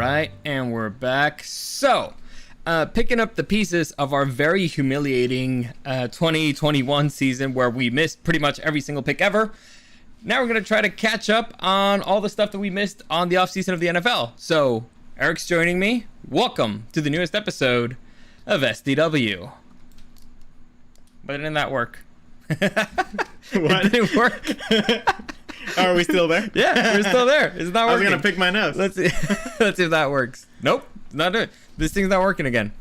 right, and we're back. So, picking up the pieces of our very humiliating 2021 season where we missed pretty much every single pick ever. Now we're going to try to catch up on all the stuff that we missed on the offseason of the NFL. So, Eric's joining me. Welcome to the newest episode of SDW. But didn't that work? What? It didn't work. Are we still there? Yeah, we're still there. It's not working. I was going to pick my nose. Let's see. Let's see if that works. Nope, not doing it. This thing's not working again.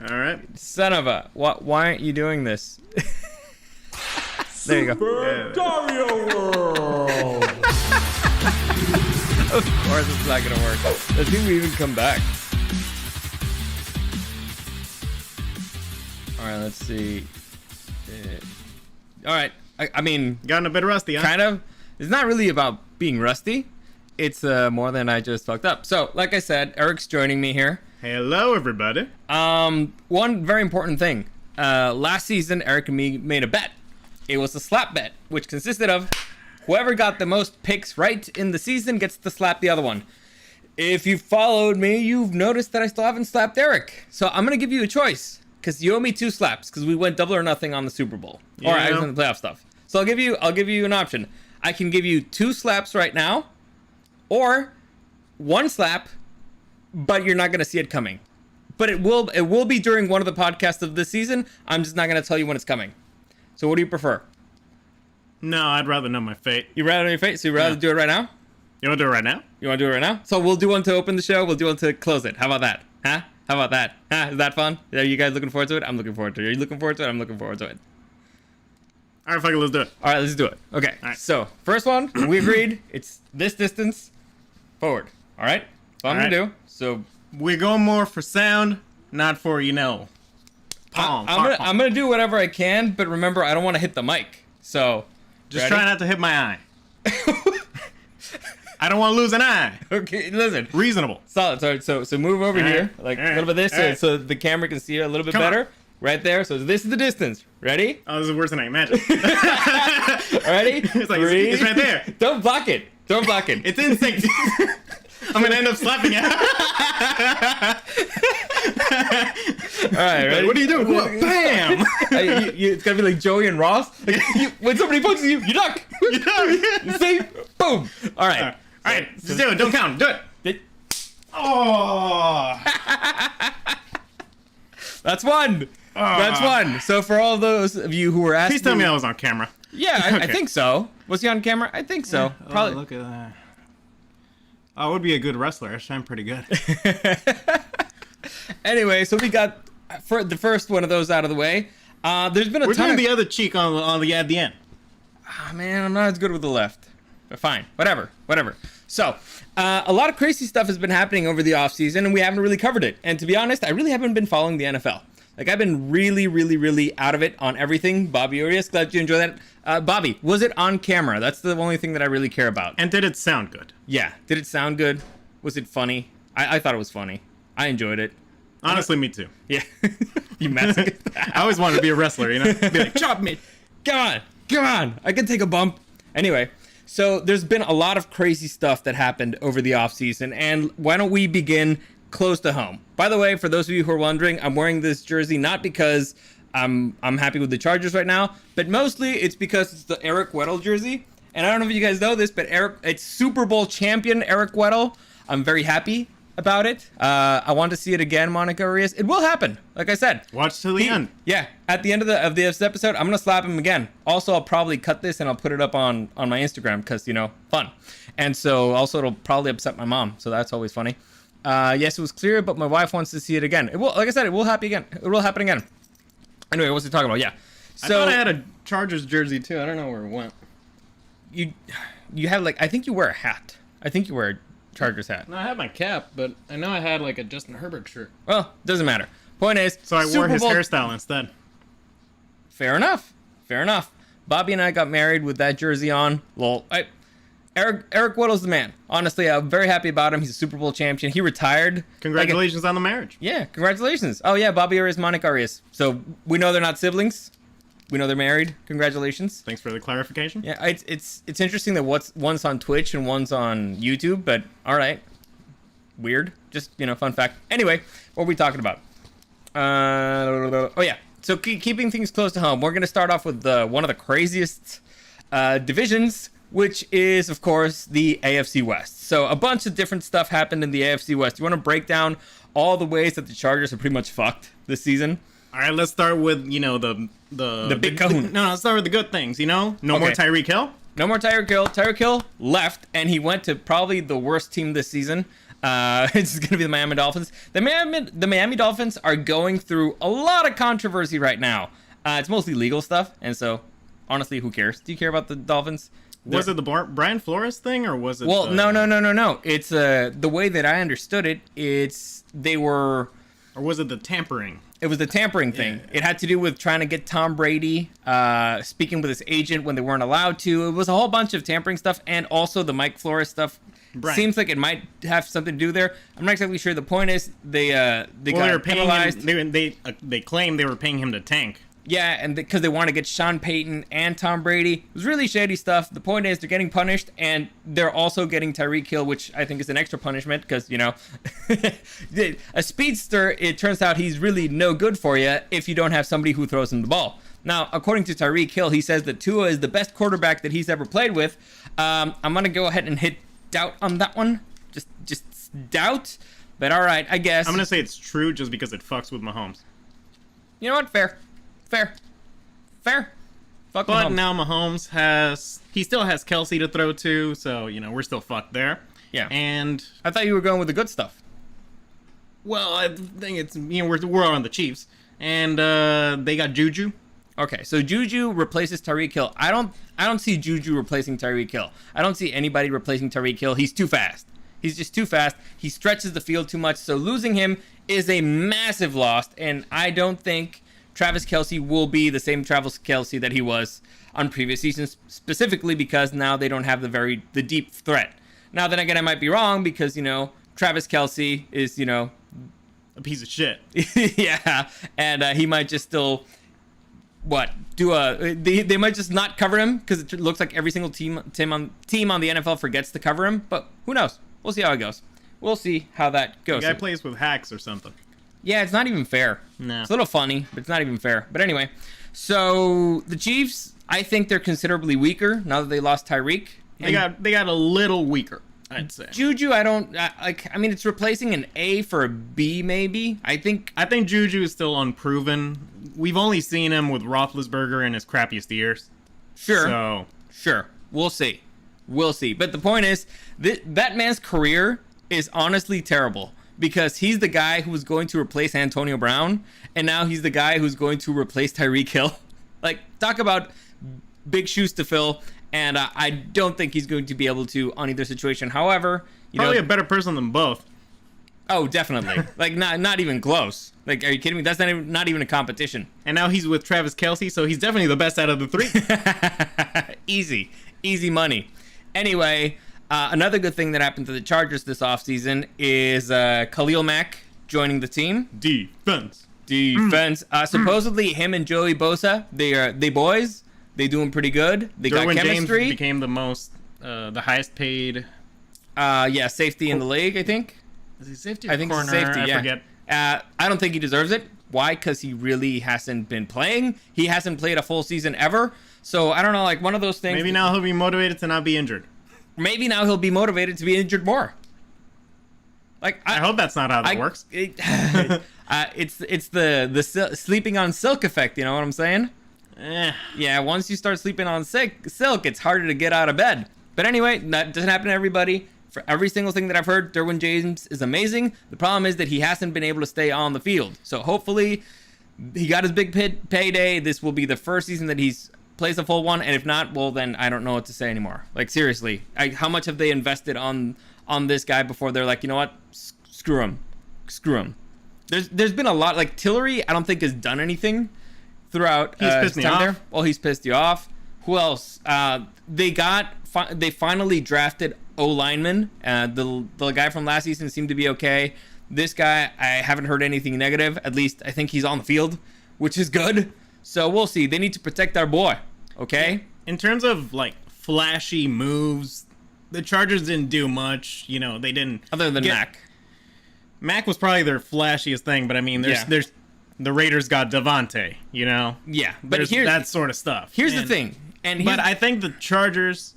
All right. Son of a... Why aren't you doing this? There you go. Dario World. Of course it's not going to work. Let's see if we even come back. All right, let's see. All right. I mean... Gotten a bit rusty, huh? Kind of. It's not really about being rusty. It's more than I just fucked up. So, like I said, Eric's joining me here. Hello, everybody. One very important thing. Last season, Eric and me made a bet. It was a slap bet, which consisted of whoever got the most picks right in the season gets to slap the other one. If you followed me, you've noticed that I still haven't slapped Eric. So I'm going to give you a choice, because you owe me 2 slaps, because we went double or nothing on the Super Bowl. Yeah. Or I was on the playoff stuff. So I'll give you an option. I can give you 2 slaps right now, or 1 slap, but you're not going to see it coming. But it will be during one of the podcasts of this season. I'm just not going to tell you when it's coming. So what do you prefer? No, I'd rather know my fate. You rather know your fate? So you rather do it right now? You want to do it right now? You want to do it right now? So we'll do one to open the show. We'll do one to close it. How about that? Huh? How about that? Huh? Is that fun? Are you guys looking forward to it? I'm looking forward to it. Are you looking forward to it? I'm looking forward to it. All right, fuck it, let's do it. All right, let's do it. Okay. All right. So first one, we agreed. It's this distance forward. All right. That's what I'm gonna do. So We're going more for sound, not for, palm. I'm gonna do whatever I can, but remember, I don't want to hit the mic. So Just ready? try not to hit my eye. I don't want to lose an eye. Okay, listen. Reasonable. Solid. So move over All here, right. like All a little bit right. this, All right. so the camera can see it a little bit Come on. better. Right there. So this is the distance. Ready? Oh, this is worse than I imagined. Ready? It's like, 3. it's right there. Don't block it. Don't block it. It's instinct. I'm going to end up slapping it. All right, ready? What are you doing? What? Bam! It's gonna be like Joey and Ross. Like, when somebody punches you, you duck. You see? Boom. All right. All right, just do it. Don't count. Do it. Oh. That's one. That's one. So for all those of you who were asking, Please tell me I was on camera. Yeah, I Okay. think so. Was he on camera? I think so. Probably. Oh, look at that. I would be a good wrestler. I'm pretty good. Anyway, so we got for the first one of those out of the way. There's been a We're ton doing of... the other cheek on the at the end. Man, I'm not as good with the left. But fine. Whatever. So, a lot of crazy stuff has been happening over the offseason, and we haven't really covered it. And to be honest, I really haven't been following the NFL. Like, I've been really out of it on everything. Bobby Urias, glad you enjoyed that. Bobby, was it on camera? That's the only thing that I really care about. And did it sound good? Yeah. Did it sound good? Was it funny? I thought it was funny. I enjoyed it. Honestly, me too. Yeah. You masochist. I always wanted to be a wrestler, Be like, chop me. Come on. I can take a bump. Anyway, so there's been a lot of crazy stuff that happened over the offseason, and why don't we begin close to home? By the way, for those of you who are wondering, I'm wearing this jersey not because I'm happy with the Chargers right now, but mostly it's because it's the Eric Weddle jersey. And I don't know if you guys know this, but it's Super Bowl champion Eric Weddle. I'm very happy about it. I want to see it again, Monica Arias. It will happen. Like I said, Watch till the end. yeah, at the end of this episode, I'm gonna slap him again. Also, I'll probably cut this and I'll put it up on my Instagram because fun. And so also it'll probably upset my mom, so that's always funny. Yes, it was clear, but my wife wants to see it again. It will, like I said, it will happen again. It will happen again. Anyway, what's he talking about? Yeah. So I thought I had a Chargers jersey too. I don't know where it went. you have I think you wear a hat. I think you wear a Chargers hat. No, I had my cap, but I know I had like a Justin Herbert shirt. Well, doesn't matter. Point is, So I wore Super his Bowl- hairstyle instead. Fair enough. Bobby and I got married with that jersey on. Lol. Eric Weddle's the man. Honestly, I'm very happy about him. He's a Super Bowl champion. He retired. Congratulations on the marriage. Yeah, congratulations. Oh yeah, Bobby Arias, Monica Arias. So we know they're not siblings. We know they're married. Congratulations. Thanks for the clarification. Yeah, it's interesting that one's on Twitch and one's on YouTube, but all right. weird. Just, fun fact. Anyway, what are we talking about? Oh yeah. So keeping things close to home, we're going to start off with one of the craziest divisions, which is, of course, the AFC West. So a bunch of different stuff happened in the AFC West. You want to break down all the ways that the Chargers are pretty much fucked this season? All right, let's start with, the big kahuna. No, let's start with the good things, No more Tyreek Hill? No more Tyreek Hill. Tyreek Hill left, and he went to probably the worst team this season. It's going to be the Miami Dolphins. The Miami Dolphins are going through a lot of controversy right now. It's mostly legal stuff, and so, honestly, who cares? Do you care about the Dolphins? Was it the Brian Flores thing, or was it? Well, no. It's the way that I understood it. Or was it the tampering? It was the tampering thing. Yeah. It had to do with trying to get Tom Brady speaking with his agent when they weren't allowed to. It was a whole bunch of tampering stuff, and also the Mike Flores stuff. Right. Seems like it might have something to do there. I'm not exactly sure. The point is they got were paying penalized. him, they claimed they were paying him to tank. Yeah, and because they want to get Sean Payton and Tom Brady. It was really shady stuff. The point is they're getting punished, and they're also getting Tyreek Hill, which I think is an extra punishment because, a speedster, it turns out he's really no good for you if you don't have somebody who throws him the ball. Now, according to Tyreek Hill, he says that Tua is the best quarterback that he's ever played with. I'm going to go ahead and hit doubt on that one. Just doubt. But all right, I guess. I'm going to say it's true just because it fucks with Mahomes. You know what? Fair. Fuck But Mahomes. now Mahomes still has Kelsey to throw to, so, we're still fucked there. Yeah. And, I thought you were going with the good stuff. well, I think it's, we're on the Chiefs. And, they got Juju. Okay, so Juju replaces Tyreek Hill. I don't see Juju replacing Tyreek Hill. I don't see anybody replacing Tyreek Hill. He's too fast. He's just too fast. He stretches the field too much. So losing him is a massive loss, and I don't think Travis Kelce will be the same Travis Kelce that he was on previous seasons, specifically because now they don't have the deep threat. Now then again, I might be wrong because, Travis Kelce is, A piece of shit. yeah, and he might just still, they might just not cover him because it looks like every single team on the NFL forgets to cover him, but who knows? We'll see how it goes. We'll see how that goes. The guy plays with hacks or something. Yeah, it's not even fair. No. It's a little funny, but it's not even fair. But anyway, so the Chiefs, I think they're considerably weaker now that they lost Tyreek. They got a little weaker, I'd say. Juju, I don't like. I mean, it's replacing an A for a B, maybe. I think Juju is still unproven. We've only seen him with Roethlisberger in his crappiest years. Sure. We'll see. But the point is, that man's career is honestly terrible. Because he's the guy who was going to replace Antonio Brown, and now he's the guy who's going to replace Tyreek Hill. Like, talk about big shoes to fill, and I don't think he's going to be able to on either situation. However, Probably a better person than both. Oh, definitely. Like, not even close. Like, are you kidding me? That's not even a competition. And now he's with Travis Kelce, so he's definitely the best out of the three. Easy money. Anyway, another good thing that happened to the Chargers this offseason is Khalil Mack joining the team. Defense. Supposedly, him and Joey Bosa, they boys. They doing pretty good. They got chemistry. James became the highest paid. Safety in the league, I think. Is he safety? I think corner? it's safety. Yeah. I forget. I don't think he deserves it. Why? Because he really hasn't been playing. He hasn't played a full season ever. So I don't know, like one of those things. Maybe now he'll be motivated to not be injured. Maybe now he'll be motivated to be injured more. Like I hope that's not how that works. It's the sleeping on silk effect. You know what I'm saying? Yeah. Once you start sleeping on silk, it's harder to get out of bed. But anyway, that doesn't happen to everybody. For every single thing that I've heard, Derwin James is amazing. The problem is that he hasn't been able to stay on the field. So hopefully, he got his big payday. This will be the first season that he's plays a full one, and if not, well, then I don't know what to say anymore. Like, seriously, how much have they invested on this guy before they're like, you know what, screw him. There's been a lot, like Tillery, I don't think has done anything throughout he's pissed me off. there. Well, he's pissed you off. Who else? They finally drafted O-lineman. The guy from last season seemed to be okay. This guy, I haven't heard anything negative. At least I think he's on the field, which is good. So we'll see. They need to protect our boy, okay? In terms of, like, flashy moves, the Chargers didn't do much. You know, they didn't... Other than Mac. Mac was probably their flashiest thing, but I mean, there's the Raiders got Devontae, you know. Yeah, but There's here's that sort of stuff. Here's the thing, But I think the Chargers.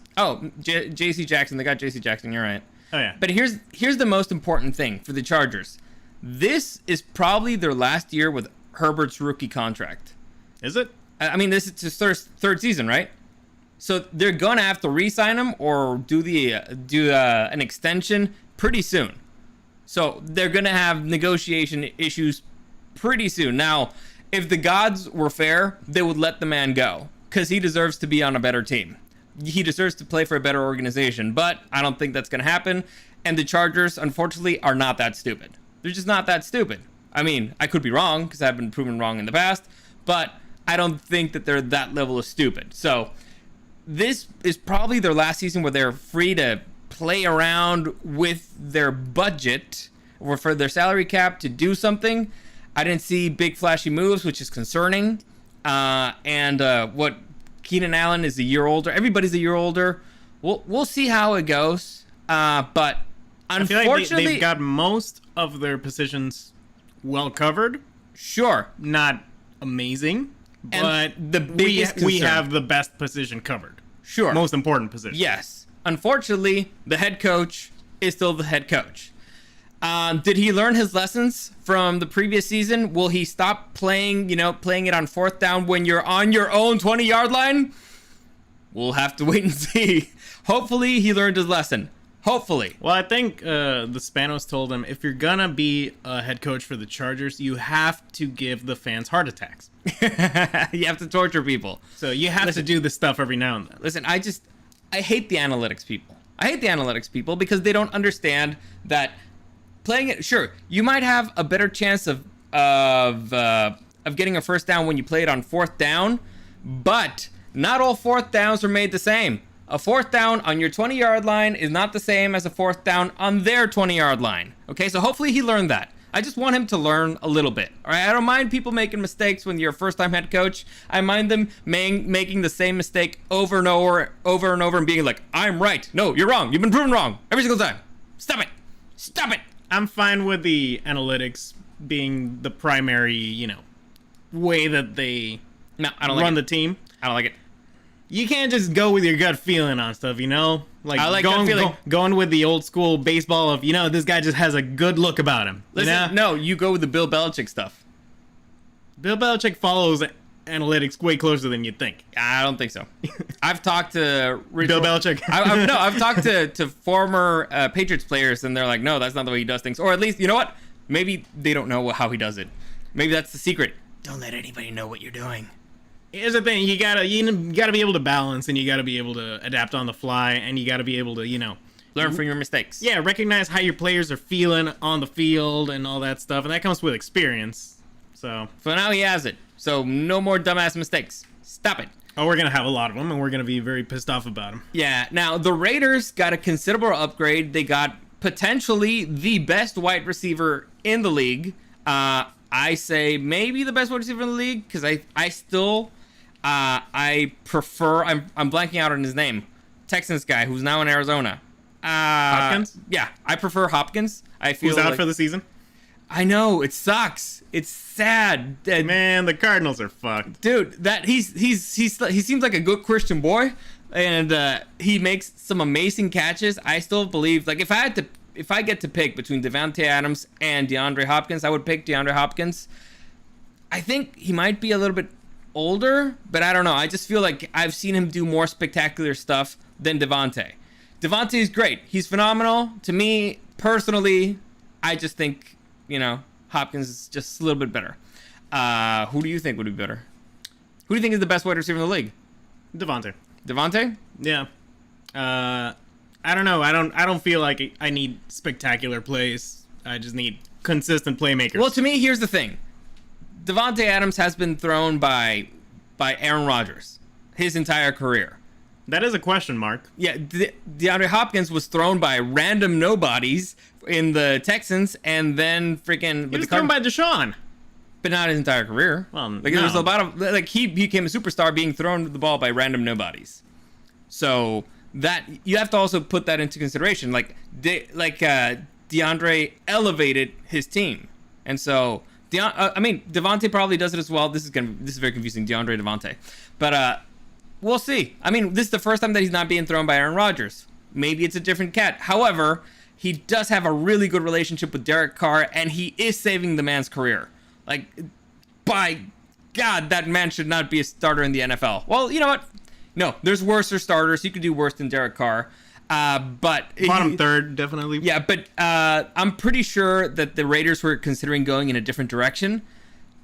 J.C. Jackson. They got J.C. Jackson. You're right. Oh yeah. But here's the most important thing for the Chargers. This is probably their last year with Herbert's rookie contract. Is it? I mean, this is his third season, right? So they're gonna have to re-sign him or do an extension pretty soon. So they're gonna have negotiation issues pretty soon. Now, if the gods were fair, they would let the man go because he deserves to be on a better team. He deserves to play for a better organization, but I don't think that's gonna happen. And the Chargers, unfortunately, are not that stupid. They're just not that stupid. I mean, I could be wrong because I've been proven wrong in the past, but I don't think that they're that level of stupid. So this is probably their last season where they're free to play around with their budget or for their salary cap to do something. I didn't see big flashy moves, which is concerning. What Keenan Allen is a year older. Everybody's a year older. We'll see how it goes. But unfortunately, I feel like they've got most of their positions well covered. Sure, not amazing, but we have the best position covered. Sure, most important position. Yes. Unfortunately, the head coach is still the head coach. Did he learn his lessons from the previous season? Will he stop playing it on fourth down when you're on your own 20-yard line? We'll have to wait and see. Hopefully, he learned his lesson. Hopefully. Well, I think the Spanos told him, if you're gonna be a head coach for the Chargers, you have to give the fans heart attacks. You have to torture people. So you have to do this stuff every now and then. Listen, I hate the analytics people. I hate the analytics people because they don't understand that playing it. Sure, you might have a better chance of getting a first down when you play it on fourth down, but not all fourth downs are made the same. A fourth down on your 20-yard line is not the same as a fourth down on their 20-yard line. Okay, so hopefully he learned that. I just want him to learn a little bit. All right, I don't mind people making mistakes when you're a first-time head coach. I mind them making the same mistake over and over and being like, I'm right. No, you're wrong. You've been proven wrong every single time. Stop it. Stop it. I'm fine with the analytics being the primary, way that they run the team. I don't like it. You can't just go with your gut feeling on stuff, Like, I like gut feeling. Going with the old school baseball of, this guy just has a good look about him. Listen, no, you go with the Bill Belichick stuff. Bill Belichick follows analytics way closer than you'd think. I don't think so. I've talked to Bill Belichick. I've talked to former Patriots players, and they're like, no, that's not the way he does things. Or at least, you know what? Maybe they don't know how he does it. Maybe that's the secret. Don't let anybody know what you're doing. Here's the thing: you gotta be able to balance, and you gotta be able to adapt on the fly, and you gotta be able to, learn from your mistakes. Yeah, recognize how your players are feeling on the field and all that stuff, and that comes with experience. So now he has it. So no more dumbass mistakes. Stop it. Oh, we're gonna have a lot of them, and we're gonna be very pissed off about them. Yeah. Now the Raiders got a considerable upgrade. They got potentially the best wide receiver in the league. I say maybe the best wide receiver in the league because I still. I prefer. I'm blanking out on his name. Texans guy who's now in Arizona. Hopkins. Yeah, I prefer Hopkins. I feel who's out for the season. I know it sucks. It's sad. Man, the Cardinals are fucked. Dude, he seems like a good Christian boy, and he makes some amazing catches. I still believe, like, if I get to pick between Davante Adams and DeAndre Hopkins, I would pick DeAndre Hopkins. I think he might be a little bit older, but I don't know. I just feel like I've seen him do more spectacular stuff than Davante. Davante is great. He's phenomenal. To me, personally, I just think, Hopkins is just a little bit better. Who do you think would be better? Who do you think is the best wide receiver in the league? Davante. Davante? Yeah. I don't know. I don't feel like I need spectacular plays. I just need consistent playmakers. Well, to me, here's the thing. Davante Adams has been thrown by Aaron Rodgers his entire career. That is a question mark. Yeah, DeAndre Hopkins was thrown by random nobodies in the Texans, and then freaking... He was thrown by Deshaun. But not his entire career. Well, like, there was a lot of... Like, he became a superstar being thrown the ball by random nobodies. So, that... You have to also put that into consideration. DeAndre elevated his team. And so, Devontae probably does it as well. This is very confusing, DeAndre Devontae. But we'll see. I mean, this is the first time that he's not being thrown by Aaron Rodgers. Maybe it's a different cat. However, he does have a really good relationship with Derek Carr, and he is saving the man's career. Like, by God, that man should not be a starter in the NFL. Well, you know what? No, there's worse starters. You could do worse than Derek Carr. But Bottom third, definitely. Yeah, but I'm pretty sure that the Raiders were considering going in a different direction.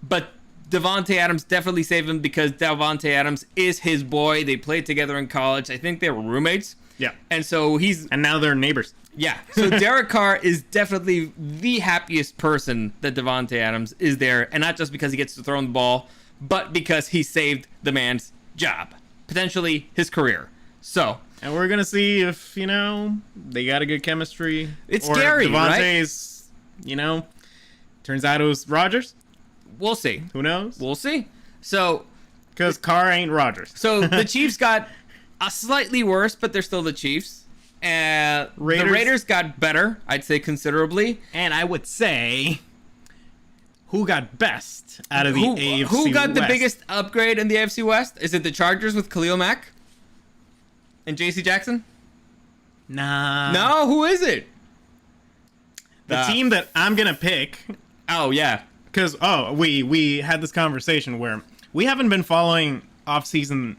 But Davante Adams definitely saved him because Davante Adams is his boy. They played together in college. I think they were roommates. Yeah. And so And now they're neighbors. Yeah. So Derek Carr is definitely the happiest person that Davante Adams is there. And not just because he gets to throw the ball, but because he saved the man's job. Potentially his career. So... And we're gonna see if they got a good chemistry. It's or scary, Devontae's, turns out it was Rodgers. We'll see. Who knows? We'll see. So, Because Carr ain't Rodgers. so the Chiefs got a slightly worse, but they're still the Chiefs. The Raiders got better, I'd say considerably. And I would say, who got best out of the AFC Who got the West? biggest upgrade in the AFC West? Is it the Chargers with Khalil Mack and J.C. Jackson? Nah. No, who is it? The team that I'm gonna pick. Oh yeah. Because we had this conversation where we haven't been following off-season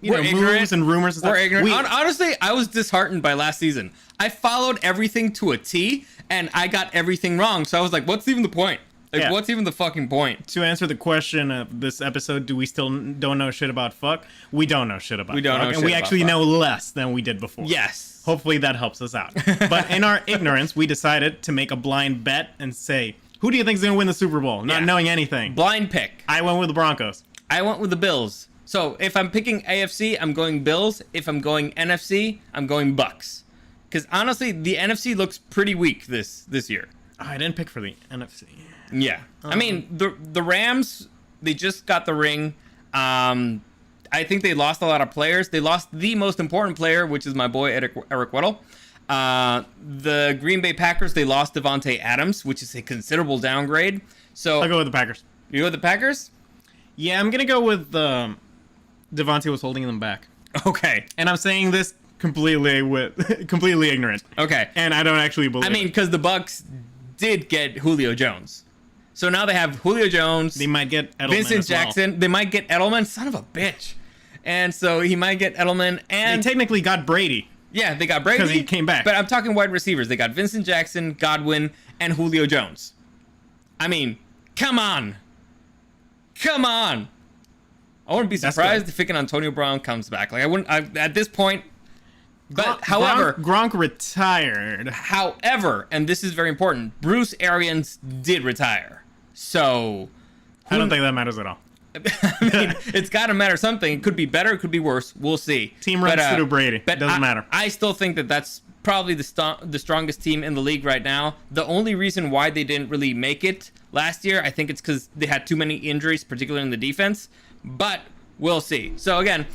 moves and rumors and stuff. We're ignorant. Honestly, I was disheartened by last season. I followed everything to a T, and I got everything wrong. So I was like, what's even the point? Yeah. What's even the fucking point? To answer the question of this episode, do we still don't know shit about fuck? We don't know shit about We don't fuck, know and shit we about actually fuck. know less than we did before. Yes. Hopefully that helps us out. But in our ignorance, we decided to make a blind bet and say, who do you think is going to win the Super Bowl? Not Yeah. knowing anything. Blind pick. I went with the Broncos. I went with the Bills. So if I'm picking AFC, I'm going Bills. If I'm going NFC, I'm going Bucks. Because honestly, the NFC looks pretty weak this year. Oh, I didn't pick for the NFC. Yeah. I mean, the Rams, they just got the ring. I think they lost a lot of players. They lost the most important player, which is my boy Eric Weddle. The Green Bay Packers, they lost Davante Adams, which is a considerable downgrade. So I'll go with the Packers. You go with the Packers? Yeah, I'm going to go with Devontae was holding them back. Okay. And I'm saying this completely ignorant. Okay. And I don't actually believe I mean, because the Bucks did get Julio Jones. So now they have Julio Jones. They might get Edelman Vincent as well. Jackson. They might get Edelman. Son of a bitch. And so he might get Edelman. And They technically got Brady. yeah, they got Brady. Because he came back. But I'm talking wide receivers. They got Vincent Jackson, Godwin, and Julio Jones. I mean, come on. Come on. I wouldn't be That's surprised good. if freaking Antonio Brown comes back. Like, I wouldn't, at this point. But, however, Gronk retired. However, and this is very important, Bruce Arians did retire. So, I don't think that matters at all. I mean, it's got to matter something. It could be better, it could be worse. We'll see. Team runs through Brady. But Doesn't matter. I still think that that's probably the strongest team in the league right now. The only reason why they didn't really make it last year, I think it's because they had too many injuries, particularly in the defense. But we'll see. So again,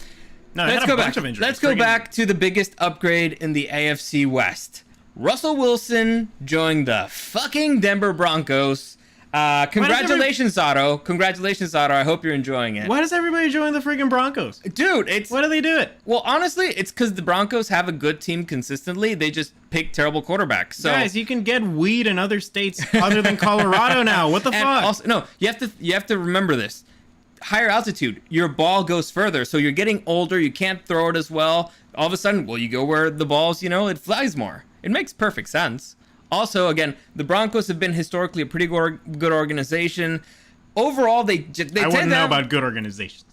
No, they let's had a go bunch back. of injuries. Let's go Friggin- back to the biggest upgrade in the AFC West. Russell Wilson joined the fucking Denver Broncos. Congratulations, Otto. Congratulations, Otto. I hope you're enjoying it. Why does everybody join the friggin' Broncos? Dude, it's... Why do they do it? Well, honestly, it's because the Broncos have a good team consistently. They just pick terrible quarterbacks. So, Guys, you can get weed in other states other than Colorado now. What the and fuck? also, no, you have to remember this. Higher altitude, your ball goes further. So you're getting older. You can't throw it as well. All of a sudden, well, you go where the ball's, it flies more. It makes perfect sense. Also, again, the Broncos have been historically a pretty good organization. Overall, they tend I wouldn't to know about good organizations.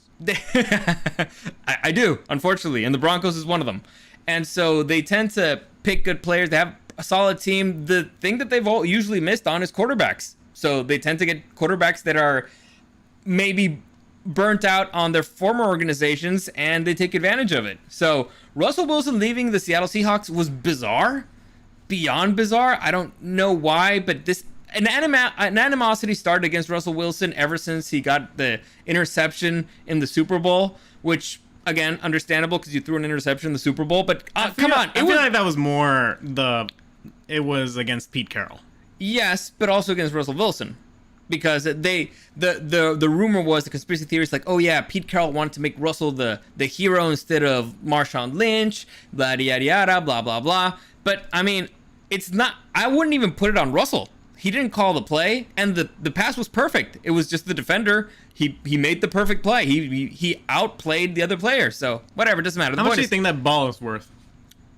I do, unfortunately, and the Broncos is one of them. And so they tend to pick good players. They have a solid team. The thing that they've all usually missed on is quarterbacks. So they tend to get quarterbacks that are maybe burnt out on their former organizations, and they take advantage of it. So Russell Wilson leaving the Seattle Seahawks was bizarre. Beyond bizarre. I don't know why, but an animosity started against Russell Wilson ever since he got the interception in the Super Bowl, which, again, understandable because you threw an interception in the Super Bowl, but come on. I feel like that was more the it was against Pete Carroll. Yes, but also against Russell Wilson. Because the rumor was, the conspiracy theory is like, oh yeah, Pete Carroll wanted to make Russell the hero instead of Marshawn Lynch, blah yada yada, blah blah blah. But I mean, it's not. I wouldn't even put it on Russell. He didn't call the play, and the pass was perfect. It was just the defender. He made the perfect play. He outplayed the other player. So whatever, doesn't matter. How much do you think that ball is worth?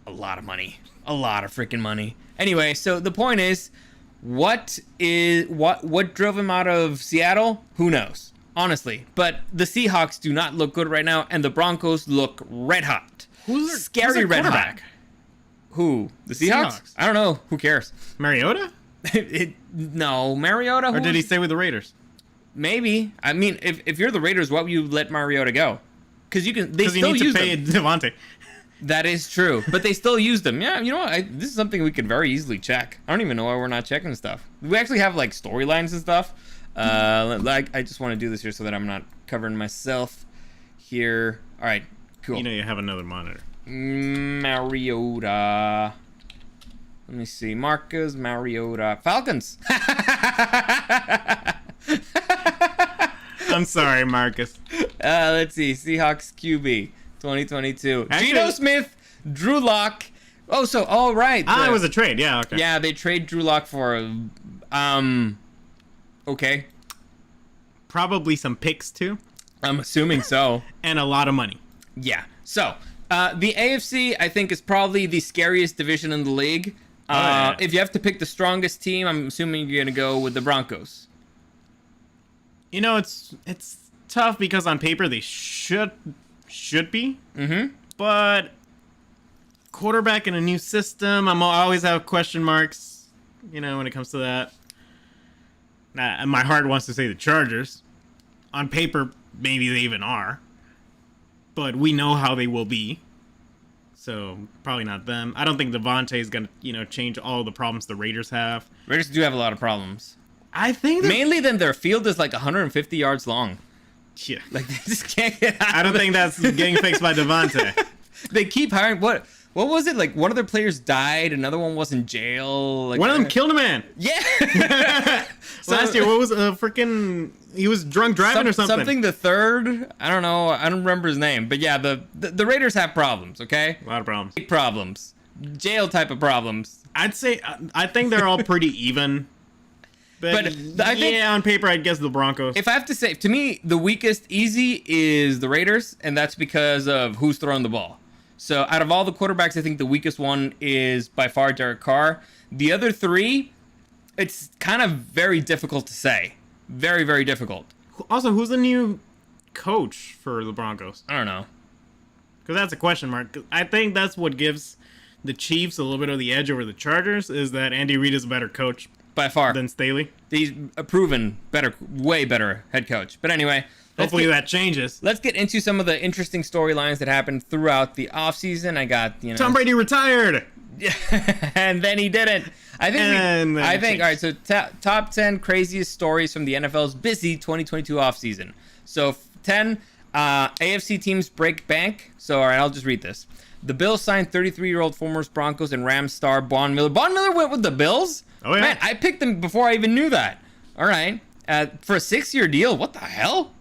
A lot of money. A lot of freaking money. Anyway, so the point is, what drove him out of Seattle? Who knows? Honestly. But the Seahawks do not look good right now, and the Broncos look red hot. Who's their red hot? Who? The Seahawks? I don't know. Who cares? Mariota? No, Mariota. Or did he stay with the Raiders? Maybe. I mean, if you're the Raiders, why would you let Mariota go? Because you can. They still need to use pay them. Devontae. That is true, but they still use them. Yeah, you know what? This is something we could very easily check. I don't even know why we're not checking stuff. We actually have like storylines and stuff. Like I just want to do this here so that I'm not covering myself here. All right, cool. You know you have another monitor. Mariota. Let me see. Marcus Mariota. Falcons. I'm sorry, Marcus. Let's see. Seahawks QB 2022. Actually, Geno Smith, Drew Lock. Oh, so all right. It was a trade. Yeah, okay. Yeah, they trade Drew Lock for okay. Probably some picks too. I'm assuming so. And a lot of money. Yeah. So, the AFC I think is probably the scariest division in the league. Yeah. If you have to pick the strongest team, I'm assuming you're going to go with the Broncos. You know, it's tough because on paper they should be. Mm-hmm. But quarterback in a new system, I always have question marks, you know, when it comes to that. My heart wants to say the Chargers. On paper, maybe they even are. But we know how they will be. So, probably not them. I don't think Devontae is going to, you know, change all the problems the Raiders have. Raiders do have a lot of problems. I think mainly then their field is like 150 yards long. Yeah. Like they just can't get out. I don't think that's getting fixed by Devontae. They keep hiring. What was it? Like one of their players died, another one was in jail. Like one of them killed a man. Yeah. Last year, what was freaking? He was drunk driving or something. Something the third. I don't know. I don't remember his name. But yeah, the Raiders have problems. Okay. A lot of problems. Big problems. Jail type of problems. I'd say I think they're all pretty even. But I think, on paper, I'd guess the Broncos. If I have to say, to me, the weakest easy is the Raiders, and that's because of who's throwing the ball. So out of all the quarterbacks, I think the weakest one is by far Derek Carr. The other three, it's kind of very difficult to say. Very, very difficult. Also, who's the new coach for the Broncos? I don't know. Because that's a question mark. I think that's what gives the Chiefs a little bit of the edge over the Chargers, is that Andy Reid is a better coach. By far. Than Staley. He's a proven better, way better head coach. But anyway. Hopefully that changes. Let's get into some of the interesting storylines that happened throughout the offseason. I got, Tom Brady retired! And then he didn't. I think, all right, so top 10 craziest stories from the NFL's busy 2022 offseason. So 10, AFC teams break bank. So, all right, I'll just read this. The Bills signed 33-year-old former Broncos and Rams star Von Miller. Von Miller went with the Bills? Oh, yeah. Man, I picked him before I even knew that. All right. For a 6-year deal, what the hell?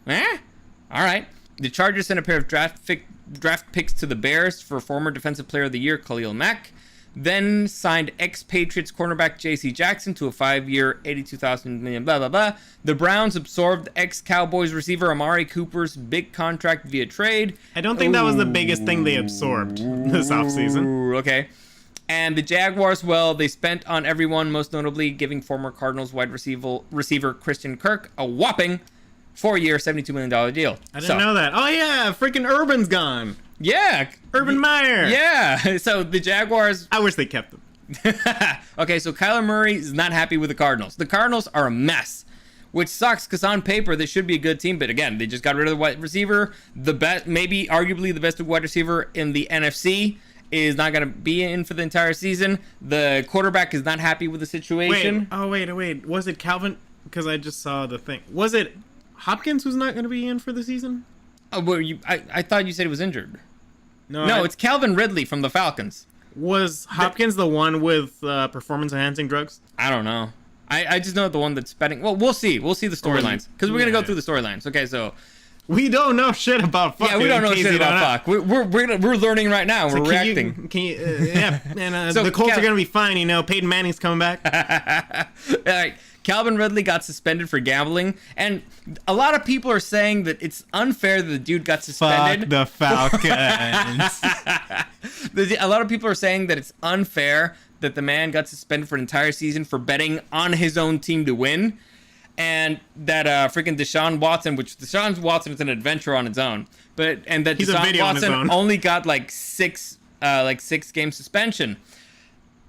All right. The Chargers sent a pair of draft picks to the Bears for former Defensive Player of the Year, Khalil Mack. Then signed ex-Patriots cornerback J.C. Jackson to a 5-year, $82,000 million, blah, blah, blah. The Browns absorbed ex-Cowboys receiver Amari Cooper's big contract via trade. I don't think that was the biggest thing they absorbed this offseason. Okay. And the Jaguars, well, they spent on everyone, most notably giving former Cardinals wide receiver Christian Kirk a whopping 4-year, $72 million deal. I didn't know that. Oh, yeah, freaking Urban's gone. Yeah. Urban Meyer. Yeah. So the Jaguars... I wish they kept him. Okay, so Kyler Murray is not happy with the Cardinals. The Cardinals are a mess, which sucks because on paper they should be a good team. But again, they just got rid of the wide receiver. The best, maybe arguably the best wide receiver in the NFC is not going to be in for the entire season. The quarterback is not happy with the situation. Wait. Was it Calvin? Because I just saw the thing. Was it Hopkins who's not going to be in for the season? Oh, I thought you said he was injured. No, it's Calvin Ridley from the Falcons. Was Hopkins the one with performance-enhancing drugs? I don't know. I just know the one that's betting. Well, we'll see. We'll see the storylines because we're gonna go through the storylines. Okay, so we don't know shit about fuck. yeah, we don't know shit about fuck. We're learning right now. We're reacting. Yeah, and So, the Colts are gonna be fine. You know, Peyton Manning's coming back. All right. Calvin Ridley got suspended for gambling, and a lot of people are saying that it's unfair that the dude got suspended. Fuck the Falcons. A lot of people are saying that it's unfair that the man got suspended for an entire season for betting on his own team to win, and that freaking Deshaun Watson, which Deshaun Watson is an adventure on its own, and that He's a Deshaun video on his Watson own. only got like 6 game suspension.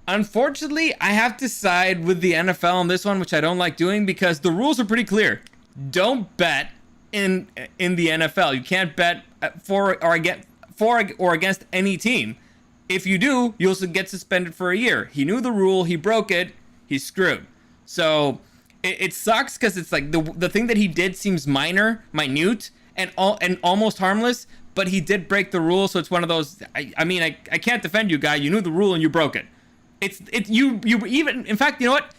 Unfortunately, I have to side with the NFL on this one, which I don't like doing because the rules are pretty clear. Don't bet in the NFL. You can't bet for or against any team. If you do, you'll get suspended for a year. He knew the rule. He broke it. He's screwed. So it sucks because it's like the thing that he did seems minute, and almost harmless. But he did break the rule, so it's one of those. I can't defend you, guy. You knew the rule and you broke it. You even, in fact, you know what?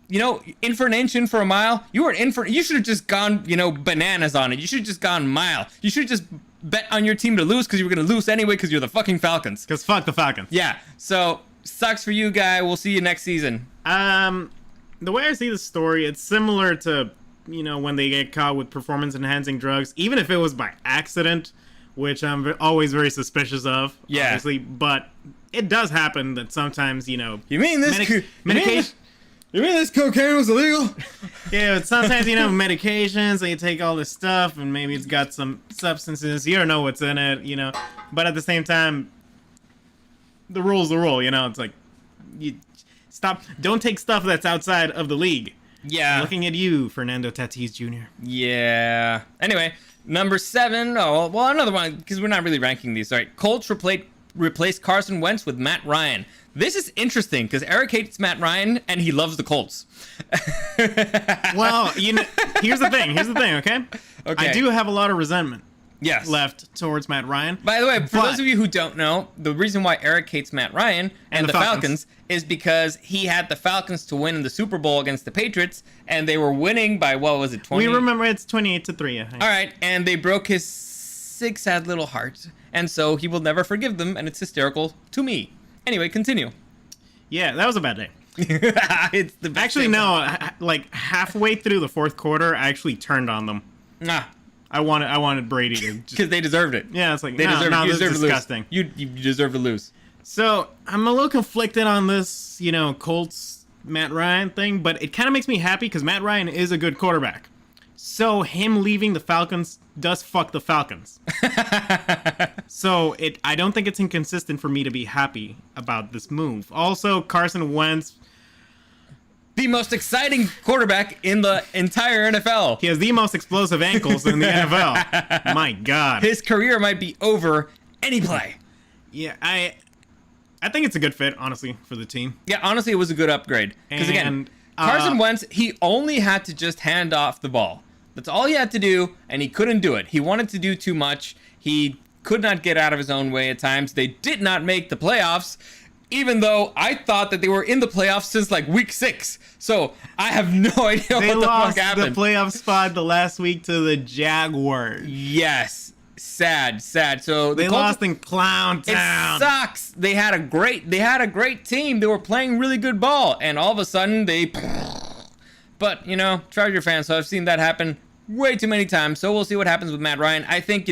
You know, in for an inch, in for a mile. You should have just gone, bananas on it. You should have just gone mile. You should have just bet on your team to lose because you were going to lose anyway because you're the fucking Falcons. Because fuck the Falcons. Yeah. So sucks for you, guy. We'll see you next season. The way I see the story, it's similar to, when they get caught with performance-enhancing drugs, even if it was by accident, which I'm always very suspicious of, Yeah. obviously, but it does happen that sometimes, You mean this medication. You mean this cocaine was illegal? Yeah, but sometimes, medications, and you take all this stuff, and maybe it's got some substances, you don't know what's in it, but at the same time, the rule's the rule, it's like, you don't take stuff that's outside of the league. Yeah. I'm looking at you, Fernando Tatis Jr. Yeah. Anyway, number 7. Oh, well, another one, because we're not really ranking these. All right. Colts replaced Carson Wentz with Matt Ryan. This is interesting because Eric hates Matt Ryan and he loves the Colts. Well, here's the thing, okay? Okay. I do have a lot of resentment Yes. left towards Matt Ryan. By the way, for But- those of you who don't know, the reason why Eric hates Matt Ryan and the Falcons is because he had the Falcons to win in the Super Bowl against the Patriots, and they were winning by, what was it, 20? We remember it's 28-3, I think. All right, and they broke his sick, sad little heart, and so he will never forgive them, and it's hysterical to me. Anyway, continue. Yeah, that was a bad day. It's the best Actually, thing. no, like halfway through the fourth quarter, I actually turned on them. Nah, I wanted Brady to just... because they deserved it. Yeah, it's like, They no, deserve, no, you this deserve is to disgusting. lose. You deserve to lose. So, I'm a little conflicted on this, Colts Matt Ryan thing, but it kind of makes me happy because Matt Ryan is a good quarterback. So, him leaving the Falcons does fuck the Falcons. So, I don't think it's inconsistent for me to be happy about this move. Also, Carson Wentz, The most exciting quarterback in the entire NFL. he has the most explosive ankles in the NFL. My God. His career might be over any play. Yeah, I think it's a good fit, honestly, for the team. Yeah, honestly, it was a good upgrade. Because again, And, Carson Wentz, he only had to just hand off the ball. That's all he had to do, and he couldn't do it. He wanted to do too much. He could not get out of his own way at times. They did not make the playoffs, even though I thought that they were in the playoffs since like week 6. So I have no idea They what the lost fuck happened. the playoff spot the last week to the Jaguars. Yes. Sad. So They Colts, lost in Clown it Town. sucks. They had a great team. They were playing really good ball, and all of a sudden they. But Charger fans, so I've seen that happen way too many times. So we'll see what happens with Matt Ryan. I think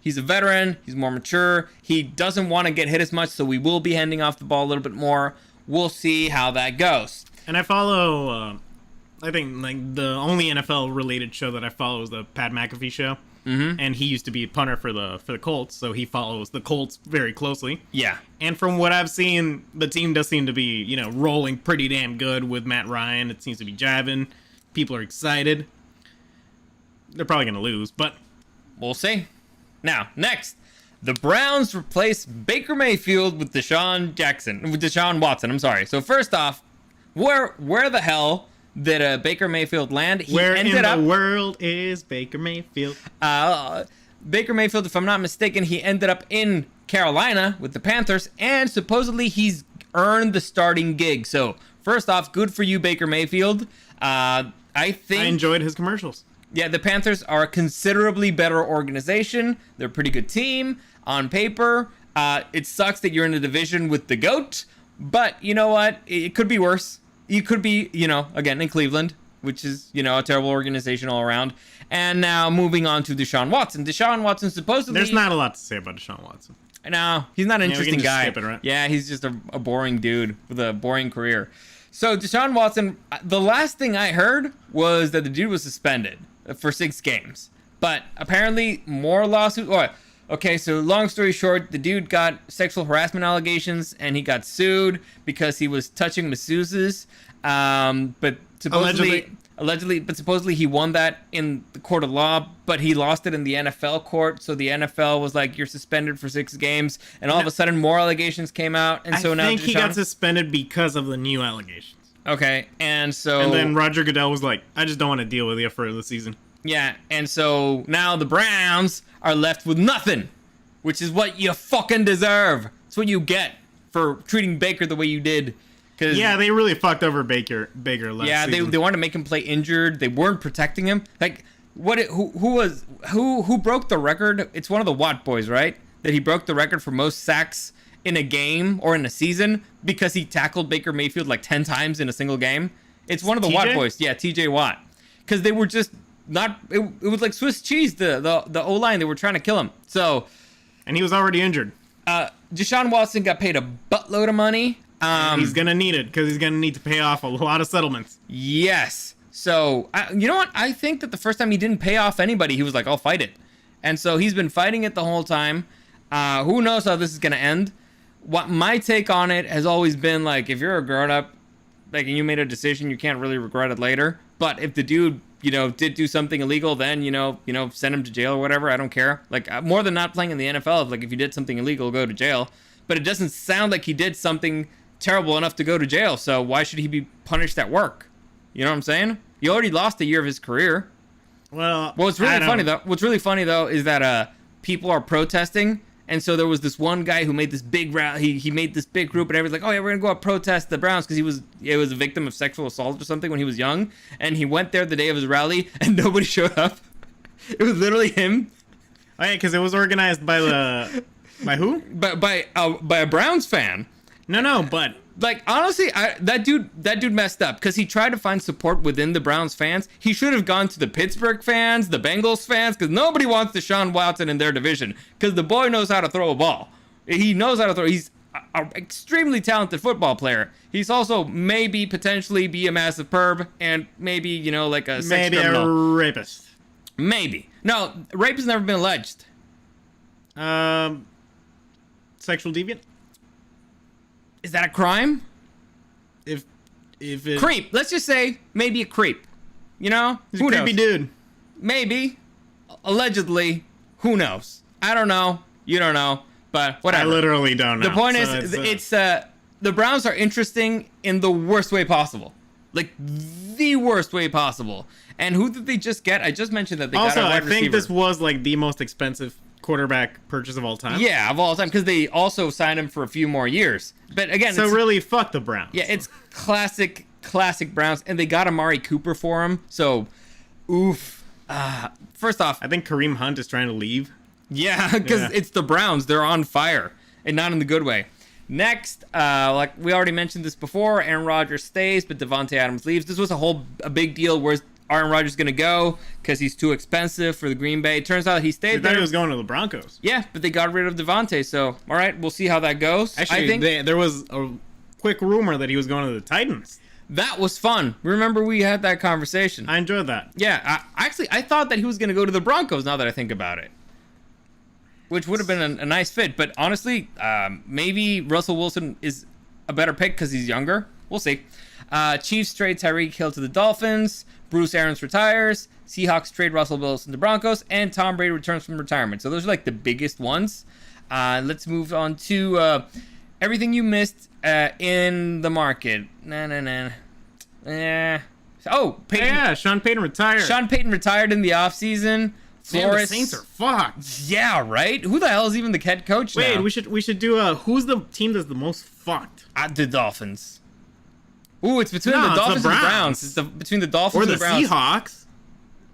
he's a veteran. He's more mature. He doesn't want to get hit as much, so we will be handing off the ball a little bit more. We'll see how that goes. And I follow, I think like the only NFL related show that I follow is the Pat McAfee show. Mm-hmm. And he used to be a punter for the Colts, so he follows the Colts very closely. Yeah. And from what I've seen, the team does seem to be, rolling pretty damn good with Matt Ryan. It seems to be jiving. People are excited. They're probably going to lose, but We'll see. Now, next, the Browns replace Baker Mayfield with Deshaun Watson. I'm sorry. So first off, where the hell did Baker Mayfield land? He where in ended the up. world is Baker Mayfield? Baker Mayfield, if I'm not mistaken, he ended up in Carolina with the Panthers, and supposedly he's earned the starting gig. So first off, good for you, Baker Mayfield. I enjoyed his commercials. Yeah, the Panthers are a considerably better organization. They're a pretty good team on paper. It sucks that you're in a division with the GOAT, but you know what? It could be worse. You could be, again, in Cleveland, which is, a terrible organization all around. And now moving on to Deshaun Watson. Deshaun Watson supposedly... There's not a lot to say about Deshaun Watson. No, he's not an interesting guy. Skip it, right? Yeah, he's just a boring dude with a boring career. So Deshaun Watson, the last thing I heard was that the dude was suspended for 6 games. But apparently more lawsuits... Okay, so long story short, the dude got sexual harassment allegations and he got sued because he was touching masseuses. But supposedly he won that in the court of law, but he lost it in the NFL court. So the NFL was like, you're suspended for 6 games. And all of a sudden more allegations came out. And so now I think he got suspended because of the new allegations. Okay, and then Roger Goodell was like, I just don't want to deal with you for the season. Yeah, and so now the Browns are left with nothing, which is what you fucking deserve. It's what you get for treating Baker the way you did. Yeah, they really fucked over Baker last season. They wanted to make him play injured. They weren't protecting him. Like, who broke the record? It's one of the Watt boys, right? That he broke the record for most sacks in a game or in a season because he tackled Baker Mayfield like 10 times in a single game. It's one of the Watt boys. Yeah, TJ Watt. Because they were just not... It was like Swiss cheese, the O-line. They were trying to kill him. So... And he was already injured. Deshaun Watson got paid a buttload of money. He's going to need it because he's going to need to pay off a lot of settlements. Yes. So, you know what? I think that the first time he didn't pay off anybody, he was like, I'll fight it. And so he's been fighting it the whole time. Who knows how this is going to end? What my take on it has always been like, if you're a grown-up, like, and you made a decision, you can't really regret it later. But if the dude, did do something illegal, then, send him to jail or whatever. I don't care. Like, more than not playing in the NFL, like, if you did something illegal, go to jail. But it doesn't sound like he did something terrible enough to go to jail. So why should he be punished at work? You know what I'm saying? He already lost a year of his career. Well, what's really funny though is that people are protesting, and so there was this one guy who made this big rally. He made this big group, and everyone's like, "Oh yeah, we're gonna go out protest the Browns," because he was a victim of sexual assault or something when he was young, and he went there the day of his rally, and nobody showed up. It was literally him. Oh yeah, because it was organized by by who? By a Browns fan. No, but like honestly, that dude messed up because he tried to find support within the Browns fans. He should have gone to the Pittsburgh fans, the Bengals fans, because nobody wants Deshaun Watson in their division because the boy knows how to throw a ball. He knows how to throw. He's an extremely talented football player. He's also maybe potentially be a massive perv and maybe like a sex criminal. A rapist. Maybe no, rape has never been alleged. Sexual deviant. Is that a crime? If it... Creep. Let's just say maybe a creep. He's a creepy dude. Maybe. Allegedly. Who knows? I don't know. You don't know. But whatever. I literally don't know. The point is, it's the Browns are interesting in the worst way possible. Like, the worst way possible. And who did they just get? I just mentioned that they got a wide receiver. I think this was like the most expensive quarterback purchase of all time. Yeah, of all time, because they also signed him for a few more years. But again, so really, fuck the Browns. Yeah, it's classic Browns, and they got Amari Cooper for him. So, oof. First off, I think Kareem Hunt is trying to leave. Yeah, because it's the Browns. They're on fire, and not in the good way. Next, like we already mentioned this before, Aaron Rodgers stays, but Devontae Adams leaves. This was a big deal. Where's Aaron Rodgers is going to go because he's too expensive for the Green Bay. It turns out he stayed there. He was going to the Broncos. Yeah, but they got rid of Devontae. So, all right, we'll see how that goes. Actually, I think there was a quick rumor that he was going to the Titans. That was fun. Remember we had that conversation. I enjoyed that. Yeah, I thought that he was going to go to the Broncos now that I think about it. Which would have been a nice fit. But honestly, maybe Russell Wilson is a better pick because he's younger. We'll see. Chiefs trade Tyreek Hill to the Dolphins. Bruce Arians retires. Seahawks trade Russell Wilson to Broncos. And Tom Brady returns from retirement. So those are like the biggest ones. Let's move on to everything you missed in the market. Oh, Peyton. Yeah, Sean Payton retired. Sean Payton retired in the offseason. Man, the Flores. Saints are fucked. Yeah, right? Who the hell is even the head coach Wait, now? we should do who's the team that's the most fucked? The Dolphins. Ooh, it's between No, the it's the Dolphins and the Browns. Browns. It's between the Dolphins Or and the the Browns. Seahawks?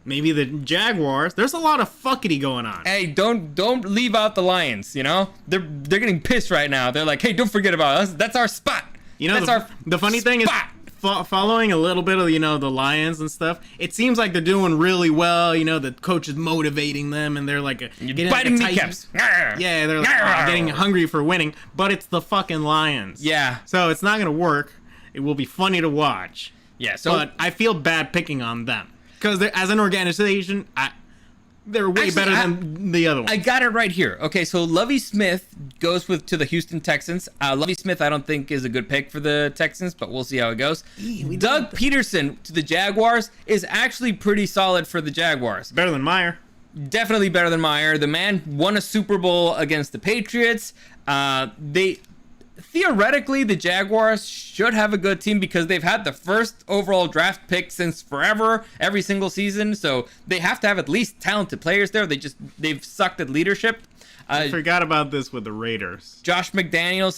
Maybe the Jaguars. There's a lot of fuckity going on. Hey, don't leave out the Lions, you know? They're getting pissed right now. They're like, hey, don't forget about us. That's our spot. You know, That's the funny thing is, following a little bit of, the Lions and stuff, it seems like they're doing really well. You know, the coach is motivating them, and they're like, getting biting like a kneecaps. Yeah, they're like, getting hungry for winning, but it's the fucking Lions. Yeah. So it's not going to work. It will be funny to watch. Yeah, so But I feel bad picking on them. Because as an organization, they're way Actually, better than the other ones. I got it right here. Okay, so Lovie Smith goes to the Houston Texans. Lovie Smith, I don't think is a good pick for the Texans, but we'll see how it goes. Doug Peterson to the Jaguars is actually pretty solid for the Jaguars. Better than Meyer. Definitely better than Meyer. The man won a Super Bowl against the Patriots. Theoretically, the Jaguars should have a good team because they've had the first overall draft pick since forever, every single season. So they have to have at least talented players there. They've sucked at leadership. I forgot about this with the Raiders. Josh McDaniels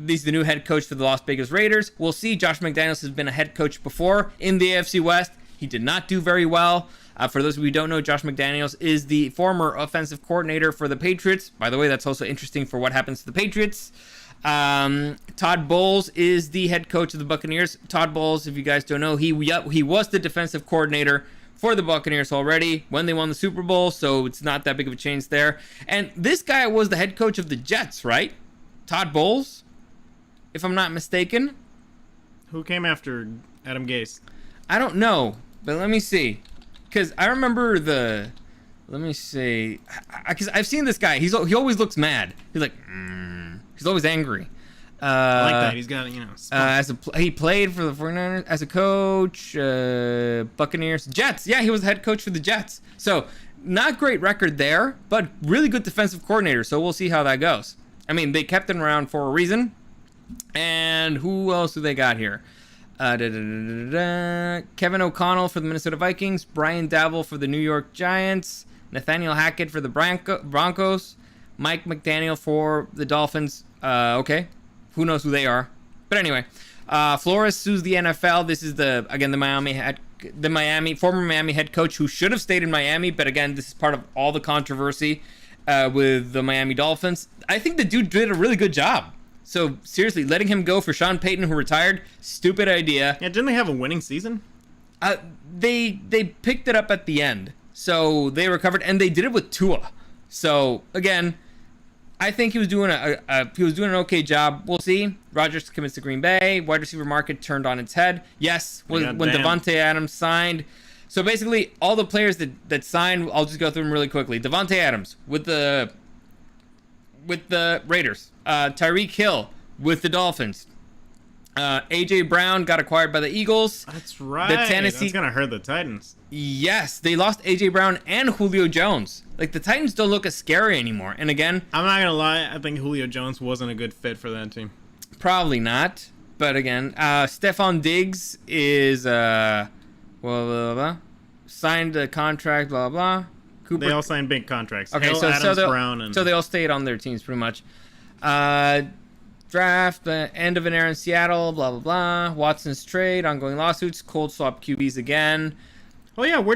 he's the new head coach for the Las Vegas Raiders. We'll see. Josh McDaniels has been a head coach before in the AFC West. He did not do very well. For those of you who don't know, Josh McDaniels is the former offensive coordinator for the Patriots. By the way, that's also interesting for what happens to the Patriots. Todd Bowles is the head coach of the Buccaneers. Todd Bowles, if you guys don't know, he was the defensive coordinator for the Buccaneers already when they won the Super Bowl, so it's not that big of a change there. And this guy was the head coach of the Jets, right? Todd Bowles, if I'm not mistaken. Who came after Adam Gase? I don't know, but let me see. Because I remember let me see. Because I've seen this guy. He always looks mad. He's like, he's always angry. I like that. He's got, He played for the 49ers as a coach, Buccaneers, Jets. Yeah, he was the head coach for the Jets. So, not great record there, but really good defensive coordinator. So, we'll see how that goes. I mean, they kept him around for a reason. And who else do they got here? Kevin O'Connell for the Minnesota Vikings, Brian Daboll for the New York Giants, Nathaniel Hackett for the Broncos, Mike McDaniel for the Dolphins. Okay, who knows who they are? But anyway, Flores sues the NFL. This is the former Miami head coach who should have stayed in Miami. But again, this is part of all the controversy with the Miami Dolphins. I think the dude did a really good job. So seriously, letting him go for Sean Payton, who retired, stupid idea. Yeah, didn't they have a winning season? They picked it up at the end, so they recovered, and they did it with Tua. So again, I think he was doing an okay job. We'll see. Rodgers commits to Green Bay. Wide receiver market turned on its head. Yes, when Devontae Adams signed. So basically, all the players that signed, I'll just go through them really quickly. Devontae Adams with the Raiders. Tyreek Hill with the Dolphins. AJ Brown got acquired by the Eagles. That's right. That's gonna hurt the Titans. Yes, they lost AJ Brown and Julio Jones. Like, the Titans don't look as scary anymore. And again, I'm not gonna lie, I think Julio Jones wasn't a good fit for that team. probably not. But again, Stephon Diggs is signed a contract. Blah blah. Cooper. They all signed big contracts. Okay, Hill, so Adams, they Brown, and so they all stayed on their teams pretty much. Draft, end of an era in Seattle, blah, blah, blah. Watson's trade, ongoing lawsuits, cold swap QBs again. oh yeah, we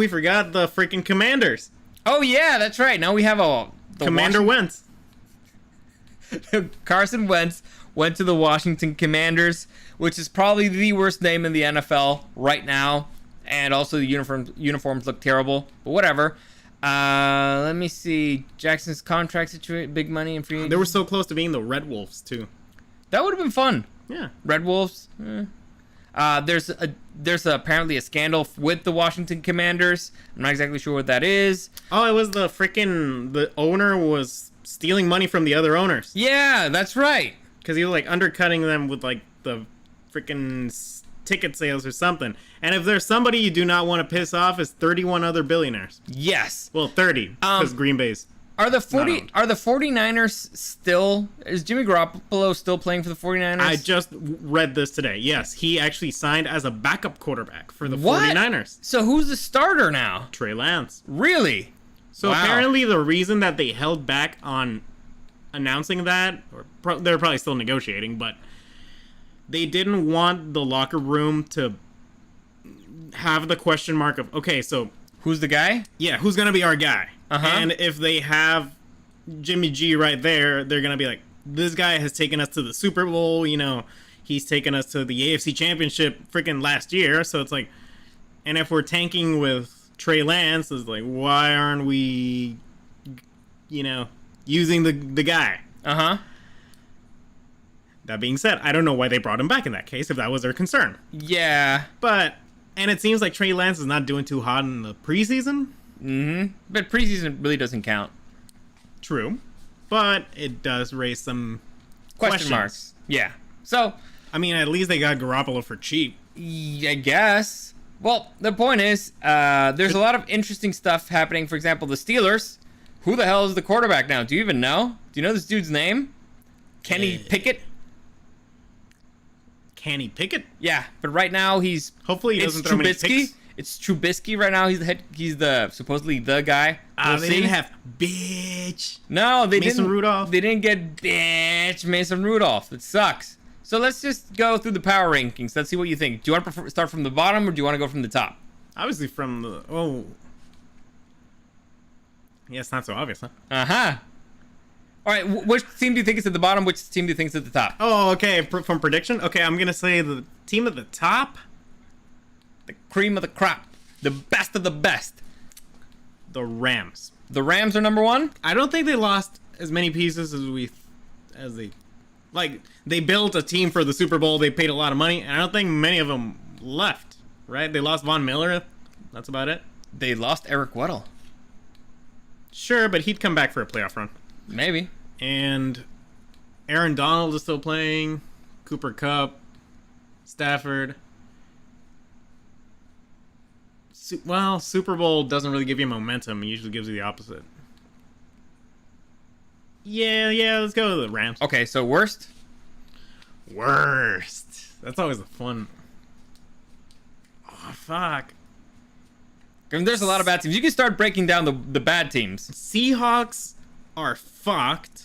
forgot the freaking Commanders. Oh, yeah, that's right. Now we have Commander Wentz. Carson Wentz went to the Washington Commanders, which is probably the worst name in the NFL right now. And also the uniforms look terrible, but whatever. Let me see. Jackson's contract situation, big money and free. They were so close to being the Red Wolves too. That would have been fun. Yeah. Red Wolves. There's apparently a scandal with the Washington Commanders. I'm not exactly sure what that is. Oh, it was the owner was stealing money from the other owners. Yeah, that's right. Because he was like undercutting them with like the freaking ticket sales or something. And if there's somebody you do not want to piss off, it's 31 other billionaires. Yes. Well, 30, because Green Bay's. Are the 40 owned. are the 49ers still, is Jimmy Garoppolo still playing for the 49ers? I just read this today. Yes, he actually signed as a backup quarterback for the What? 49ers. So who's the starter now? Trey Lance. Really? So Wow. apparently the reason that they held back on announcing that, or they're probably still negotiating, but they didn't want the locker room to have the question mark of, okay, so Who's the guy? yeah, who's gonna be our guy? Uh-huh. And if they have Jimmy G right there, they're gonna be like, this guy has taken us to the Super Bowl. You know, he's taken us to the AFC Championship freaking last year. So it's like, and if we're tanking with Trey Lance, it's like, why aren't we, you know, using the guy? Uh-huh. That being said, I don't know why they brought him back in that case if that was their concern. Yeah. But and it seems like Trey Lance is not doing too hot in the preseason. But preseason really doesn't count. True, but it does raise some Question questions. marks. Yeah. So, I mean, at least they got Garoppolo for cheap. I guess. Well, the point is, there's a lot of interesting stuff happening. For example, the Steelers. Who the hell is the quarterback now? Do you even know? Do you know this dude's name? Kenny Pickett? Can he pick it? Yeah, but right now he's... Hopefully he it's doesn't throw many Trubisky. picks. It's Trubisky right now. He's the head. He's the supposedly the guy. We'll They see. didn't have bitch. No, they Mason didn't. Rudolph. They didn't get bitch Mason Rudolph. It sucks. So let's just go through the power rankings. Let's see what you think. Do you want to start from the bottom or do you want to go from the top? Obviously from the... Oh. Yeah, it's not so obvious, huh? Uh-huh. All right, which team do you think is at the bottom? Which team do you think is at the top? Oh, okay. From prediction? Okay, I'm going to say the team at the top, The cream of the crop. The best of the best. the Rams. The Rams are number one? I don't think they lost as many pieces as they... Like, they built a team for the Super Bowl. They paid a lot of money, and I don't think many of them left, right? They lost Von Miller. That's about it. They lost Eric Weddle. Sure, but he'd come back for a playoff run. Maybe. And Aaron Donald is still playing. Cooper Kupp. Stafford. Well, Super Bowl doesn't really give you momentum. It usually gives you the opposite. Yeah, let's go with the Rams. Okay, so worst? Worst. That's always the fun. Oh, fuck. I mean, there's a lot of bad teams. You can start breaking down the bad teams. Seahawks are fucked.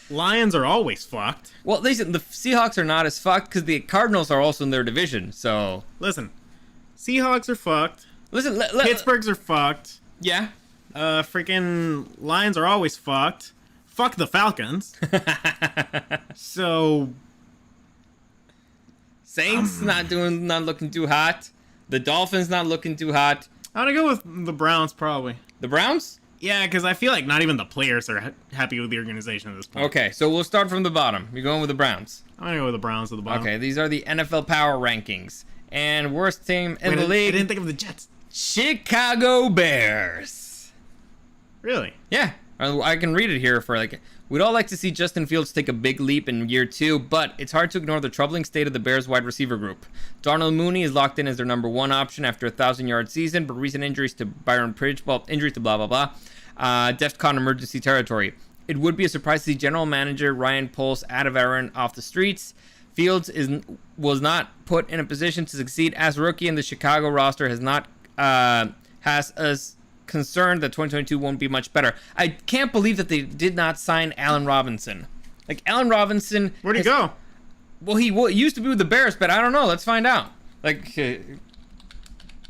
Lions are always fucked. Well, listen, the Seahawks are not as fucked because the Cardinals are also in their division. So, Listen, Seahawks are fucked. listen, Pittsburghs are fucked. Yeah. Freaking Lions are always fucked. Fuck the Falcons. So, Saints not looking too hot. The Dolphins not looking too hot. I'm gonna go with the Browns probably. The Browns? Yeah, because I feel like not even the players are happy with the organization at this point. Okay, so we'll start from the bottom. You're going with the Browns. I'm gonna go with the Browns at the bottom. Okay, these are the NFL power rankings. And worst team in Wait, the I league, didn't think of the Jets. Chicago Bears. Really? Yeah, I can read it here for like... We'd all like to see Justin Fields take a big leap in year 2, but it's hard to ignore the troubling state of the Bears wide receiver group. Darnell Mooney is locked in as their number 1 option after a 1,000-yard season, but recent injuries to Byron Pridge, injuries to blah, blah, blah, DEFCON emergency territory. It would be a surprise to see general manager Ryan Poles out of Aaron off the streets. Fields was not put in a position to succeed as rookie, and the Chicago roster has us concerned that 2022 won't be much better. I can't believe that they did not sign Allen Robinson. Like, Allen Robinson... Where'd he go? Well, he used to be with the Bears, but I don't know. Let's find out. Like, because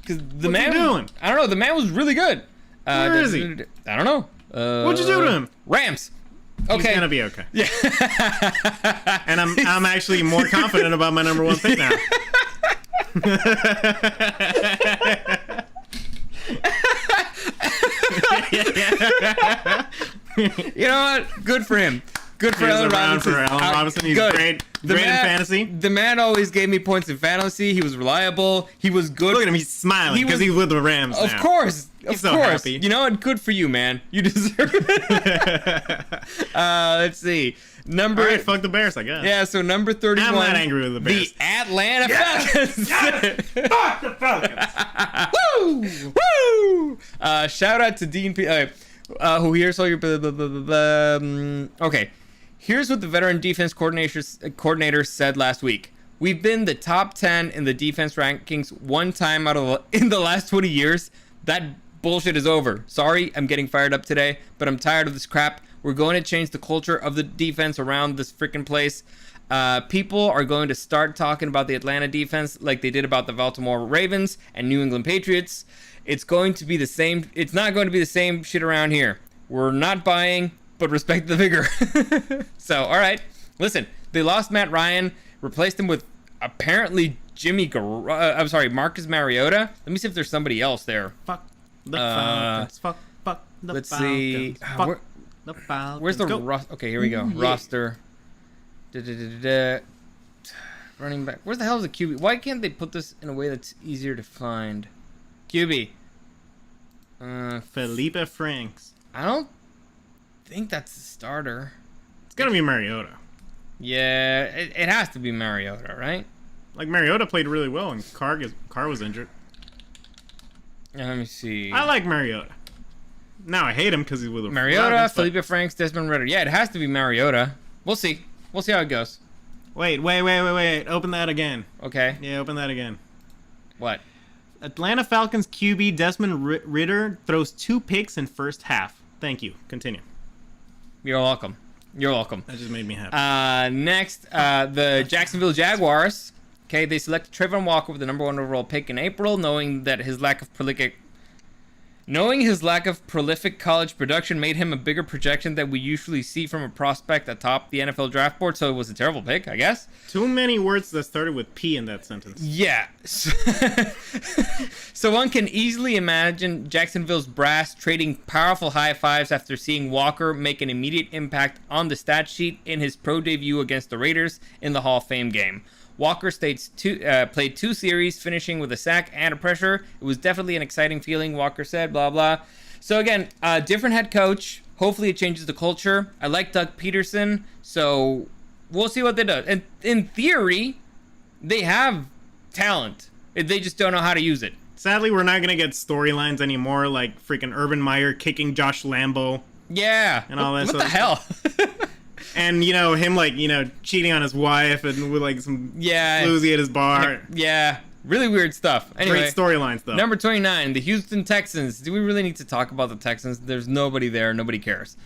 the man... he doing? I don't know. The man was really good. Where is he? I don't know. What'd you do to him? Rams. Okay. He's gonna be okay. Yeah. And I'm actually more confident about my number 1 pick now. You know what? Good for him. Good for He was Allen around Robinson. for Allen Robinson. He's Good. great The in man- fantasy. The man always gave me points in fantasy. He was reliable. He was good. Look at him. He's smiling He because was- he's with the Rams Of now. course. He's Of so course. happy. You know what? Good for you, man. You deserve it. Let's see. Number. All right, fuck the Bears, I guess. Yeah, so number 31. I'm not angry with the Bears. The Atlanta Falcons. Fuck the Falcons. Woo! Woo! Shout out to Dean P. Who here's all your. Okay. Here's what the veteran defense coordinator said last week. We've been the top 10 in the defense rankings one time in the last 20 years. That bullshit is over. Sorry, I'm getting fired up today, but I'm tired of this crap. We're going to change the culture of the defense around this freaking place. People are going to start talking about the Atlanta defense like they did about the Baltimore Ravens and New England Patriots. It's going to be the same. It's not going to be the same shit around here. We're not buying, but respect the vigor. So, all right. Listen, they lost Matt Ryan, replaced him with apparently Marcus Mariota. Let me see if there's somebody else there. Fuck the Falcons. Fuck the Let's Falcons. see. Fuck the Falcons. Where's the Go. roster? Okay, here we go. Yeah. Roster. Running back. Where the hell is the QB? Why can't they put this in a way that's easier to find? QB. Felipe Franks. I don't think that's the starter. It's gonna be Mariota. Yeah, it has to be Mariota, right? Like Mariota played really well, and Carr was injured. Let me see. I like Mariota. Now I hate him because he's with a Mariota, Falcons, but- Felipe Franks, Desmond Ridder. Yeah, it has to be Mariota. We'll see. We'll see how it goes. Wait. Open that again. Okay. Yeah, open that again. What? Atlanta Falcons QB Desmond Ridder throws 2 picks in first half. Thank you. Continue. You're welcome. You're welcome. That just made me happy. Next, the Jacksonville Jaguars. Okay, they selected Trayvon Walker with the number 1 overall pick in April, knowing his lack of prolific college production made him a bigger projection than we usually see from a prospect atop the NFL draft board. So it was a terrible pick, I guess. Too many words that started with P in that sentence. Yeah. So one can easily imagine Jacksonville's brass trading powerful high fives after seeing Walker make an immediate impact on the stat sheet in his pro debut against the Raiders in the Hall of Fame game. Walker played 2 series, finishing with a sack and a pressure. It was definitely an exciting feeling, Walker said, blah, blah. So again, different head coach. Hopefully it changes the culture. I like Doug Peterson, so we'll see what they do. And in theory, they have talent. They just don't know how to use it. Sadly, we're not gonna get storylines anymore, like freaking Urban Meyer kicking Josh Lambo. Yeah. And all that What the stuff. hell? And, him, cheating on his wife and with, some floozy at his bar. Yeah. Really weird stuff. Anyway, Great storylines, though. Number 29, the Houston Texans. Do we really need to talk about the Texans? There's nobody there. Nobody cares.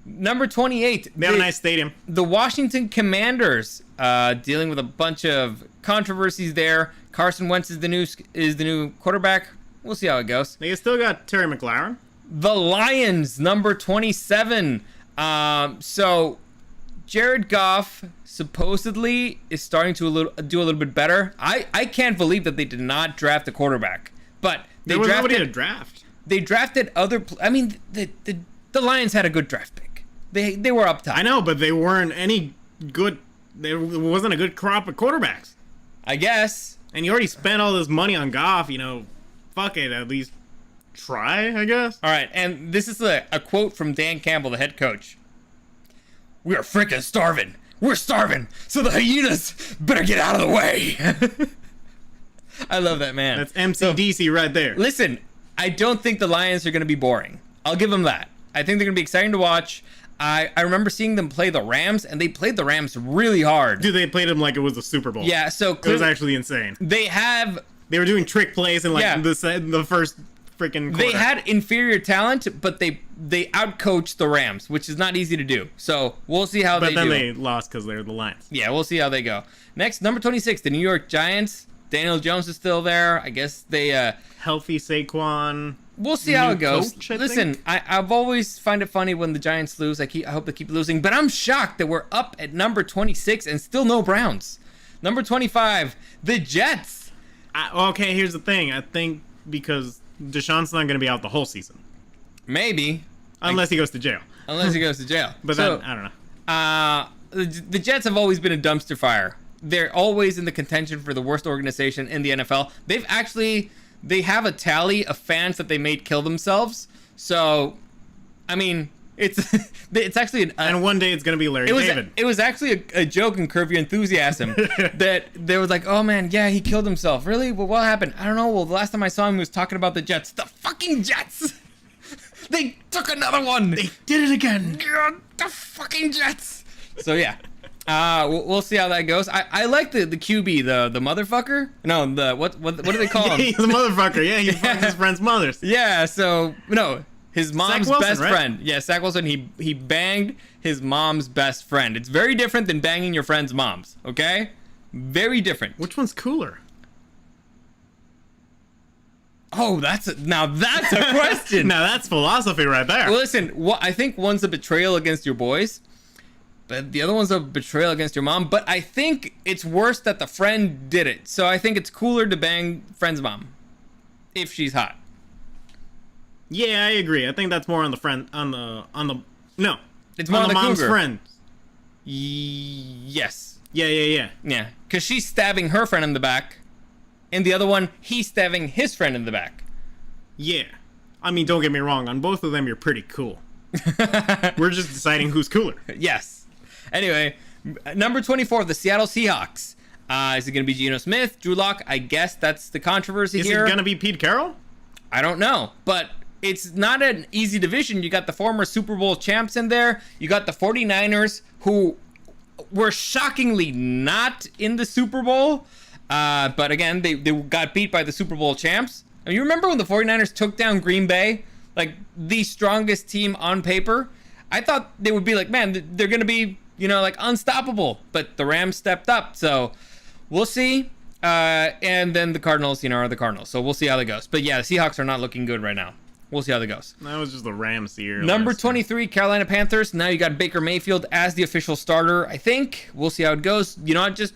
Number 28. They have a nice stadium. The Washington Commanders, dealing with a bunch of controversies there. Carson Wentz is the new quarterback. We'll see how it goes. They still got Terry McLaurin. The Lions, number 27. So Jared Goff supposedly is starting to do a little bit better. I can't believe that they did not draft a quarterback, but There was nobody to draft. They drafted the Lions had a good draft pick. They were up top. I know, but they weren't any good. There wasn't a good crop of quarterbacks. I guess. And you already spent all this money on Goff. Fuck it, at least try, I guess. All right, and this is a quote from Dan Campbell, the head coach. We are freaking starving. We're starving, so the hyenas better get out of the way. I love that man. That's MCDC right there. Listen, I don't think the Lions are going to be boring. I'll give them that. I think they're going to be exciting to watch. I remember seeing them play the Rams, and they played the Rams really hard. Dude, they played him like it was the Super Bowl. Yeah, so It was actually insane. they They were doing trick plays in the first freaking quarter. They had inferior talent, but they outcoached the Rams, which is not easy to do. So we'll see how they do. But then they lost because they're the Lions. Yeah, we'll see how they go. Next, number 26, the New York Giants. Daniel Jones is still there. I guess they... Healthy Saquon. We'll see how it goes. Coach, I Listen, think? I've always find it funny when the Giants lose. I hope they keep losing, but I'm shocked that we're up at number 26 and still no Browns. Number 25, the Jets. Okay, here's the thing. I think because Deshaun's not going to be out the whole season. Maybe. Unless he goes to jail. Unless he goes to jail. But so, then, I don't know. The Jets have always been a dumpster fire. They're always in the contention for the worst organization in the NFL. They have a tally of fans that they made kill themselves. So, I mean, it's actually And one day it's gonna be Larry David. It was actually a joke in Curb Your Enthusiasm that they was like, oh man, yeah, he killed himself. Really? Well, what happened? I don't know. Well, the last time I saw him, he was talking about the Jets. The fucking Jets! They took another one! They did it again! God, the fucking Jets! So yeah. We'll see how that goes. I like the QB, the motherfucker. No, the what do they call him? He's a motherfucker. Yeah, he fucks his friend's mothers. Yeah. So no, his mom's Wilson, best right? friend. Yeah, Zach Wilson. He banged his mom's best friend. It's very different than banging your friend's moms. Okay, very different. Which one's cooler? Oh, now that's a question. Now that's philosophy right there. Well, listen, I think one's a betrayal against your boys, but the other one's a betrayal against your mom. But I think it's worse that the friend did it. So I think it's cooler to bang friend's mom if she's hot. Yeah, I agree. I think that's more on the friend no. It's more on the mom's cougar. friend. Yes. Yeah. Yeah, because she's stabbing her friend in the back, and the other one, he's stabbing his friend in the back. Yeah. I mean, don't get me wrong. On both of them, you're pretty cool. We're just deciding who's cooler. Yes. Anyway, number 24, the Seattle Seahawks. Is it going to be Geno Smith, Drew Lock? I guess that's the controversy here. Is it going to be Pete Carroll? I don't know, but it's not an easy division. You got the former Super Bowl champs in there. You got the 49ers, who were shockingly not in the Super Bowl. But again, they got beat by the Super Bowl champs. I mean, you remember when the 49ers took down Green Bay? Like, the strongest team on paper? I thought they would be like, man, they're going to be, like, unstoppable. But the Rams stepped up, so we'll see. And then the Cardinals, are the Cardinals. So we'll see how that goes. But yeah, the Seahawks are not looking good right now. We'll see how that goes. That was just the Rams year. Number 23, Carolina Panthers. Now you got Baker Mayfield as the official starter, I think. We'll see how it goes. Just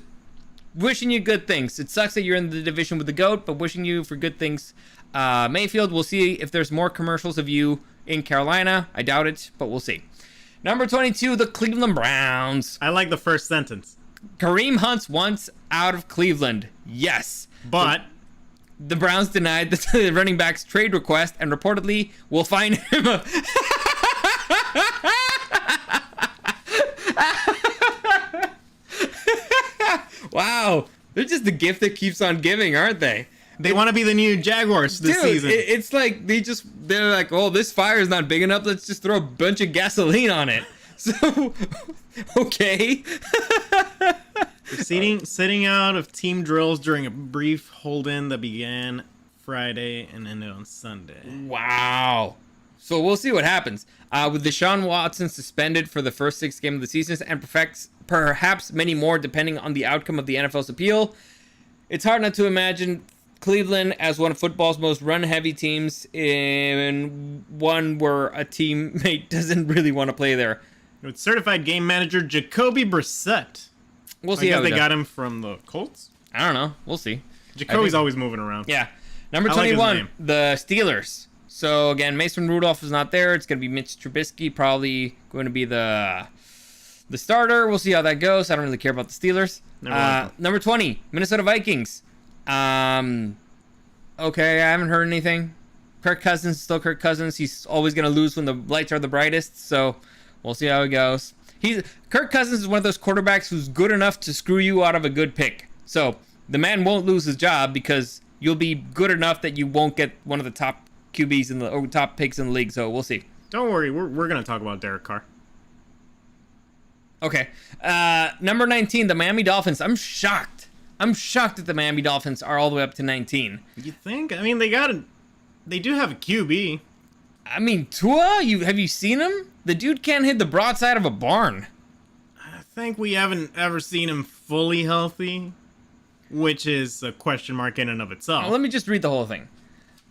wishing you good things. It sucks that you're in the division with the GOAT, but wishing you for good things. Mayfield, we'll see if there's more commercials of you in Carolina. I doubt it, but we'll see. Number 22, the Cleveland Browns. I like the first sentence. Kareem Hunt's once out of Cleveland. Yes. But the Browns denied the running back's trade request and reportedly will fine him. Wow. They're just the gift that keeps on giving, aren't they? they want to be the new Jaguars this season. It's like they're like, oh, this fire is not big enough. Let's just throw a bunch of gasoline on it. So, okay. Sitting out of team drills during a brief hold-in that began Friday and ended on Sunday. Wow. So we'll see what happens. With Deshaun Watson suspended for the first 6 games of the season and perhaps many more depending on the outcome of the NFL's appeal, it's hard not to imagine Cleveland as one of football's most run-heavy teams in one where a teammate doesn't really want to play there. With certified game manager Jacoby Brissett. We'll see how they got him from the Colts. I don't know. We'll see. Jacoby's always moving around. Yeah. Number 21, the Steelers. So, again, Mason Rudolph is not there. It's going to be Mitch Trubisky, probably going to be the starter. We'll see how that goes. I don't really care about the Steelers. Number 20, Minnesota Vikings. Okay, I haven't heard anything. Kirk Cousins is still Kirk Cousins. He's always going to lose when the lights are the brightest, so we'll see how it goes. Kirk Cousins is one of those quarterbacks who's good enough to screw you out of a good pick. So the man won't lose his job because you'll be good enough that you won't get one of the top QBs or top picks in the league. So we'll see. Don't worry, we're gonna talk about Derek Carr. Okay, number 19, the Miami Dolphins. I'm shocked that the Miami Dolphins are all the way up to 19. You think? I mean, they do have a QB. I mean, Tua. Have you seen him? The dude can't hit the broadside of a barn. I think we haven't ever seen him fully healthy, which is a question mark in and of itself. Let me just read the whole thing.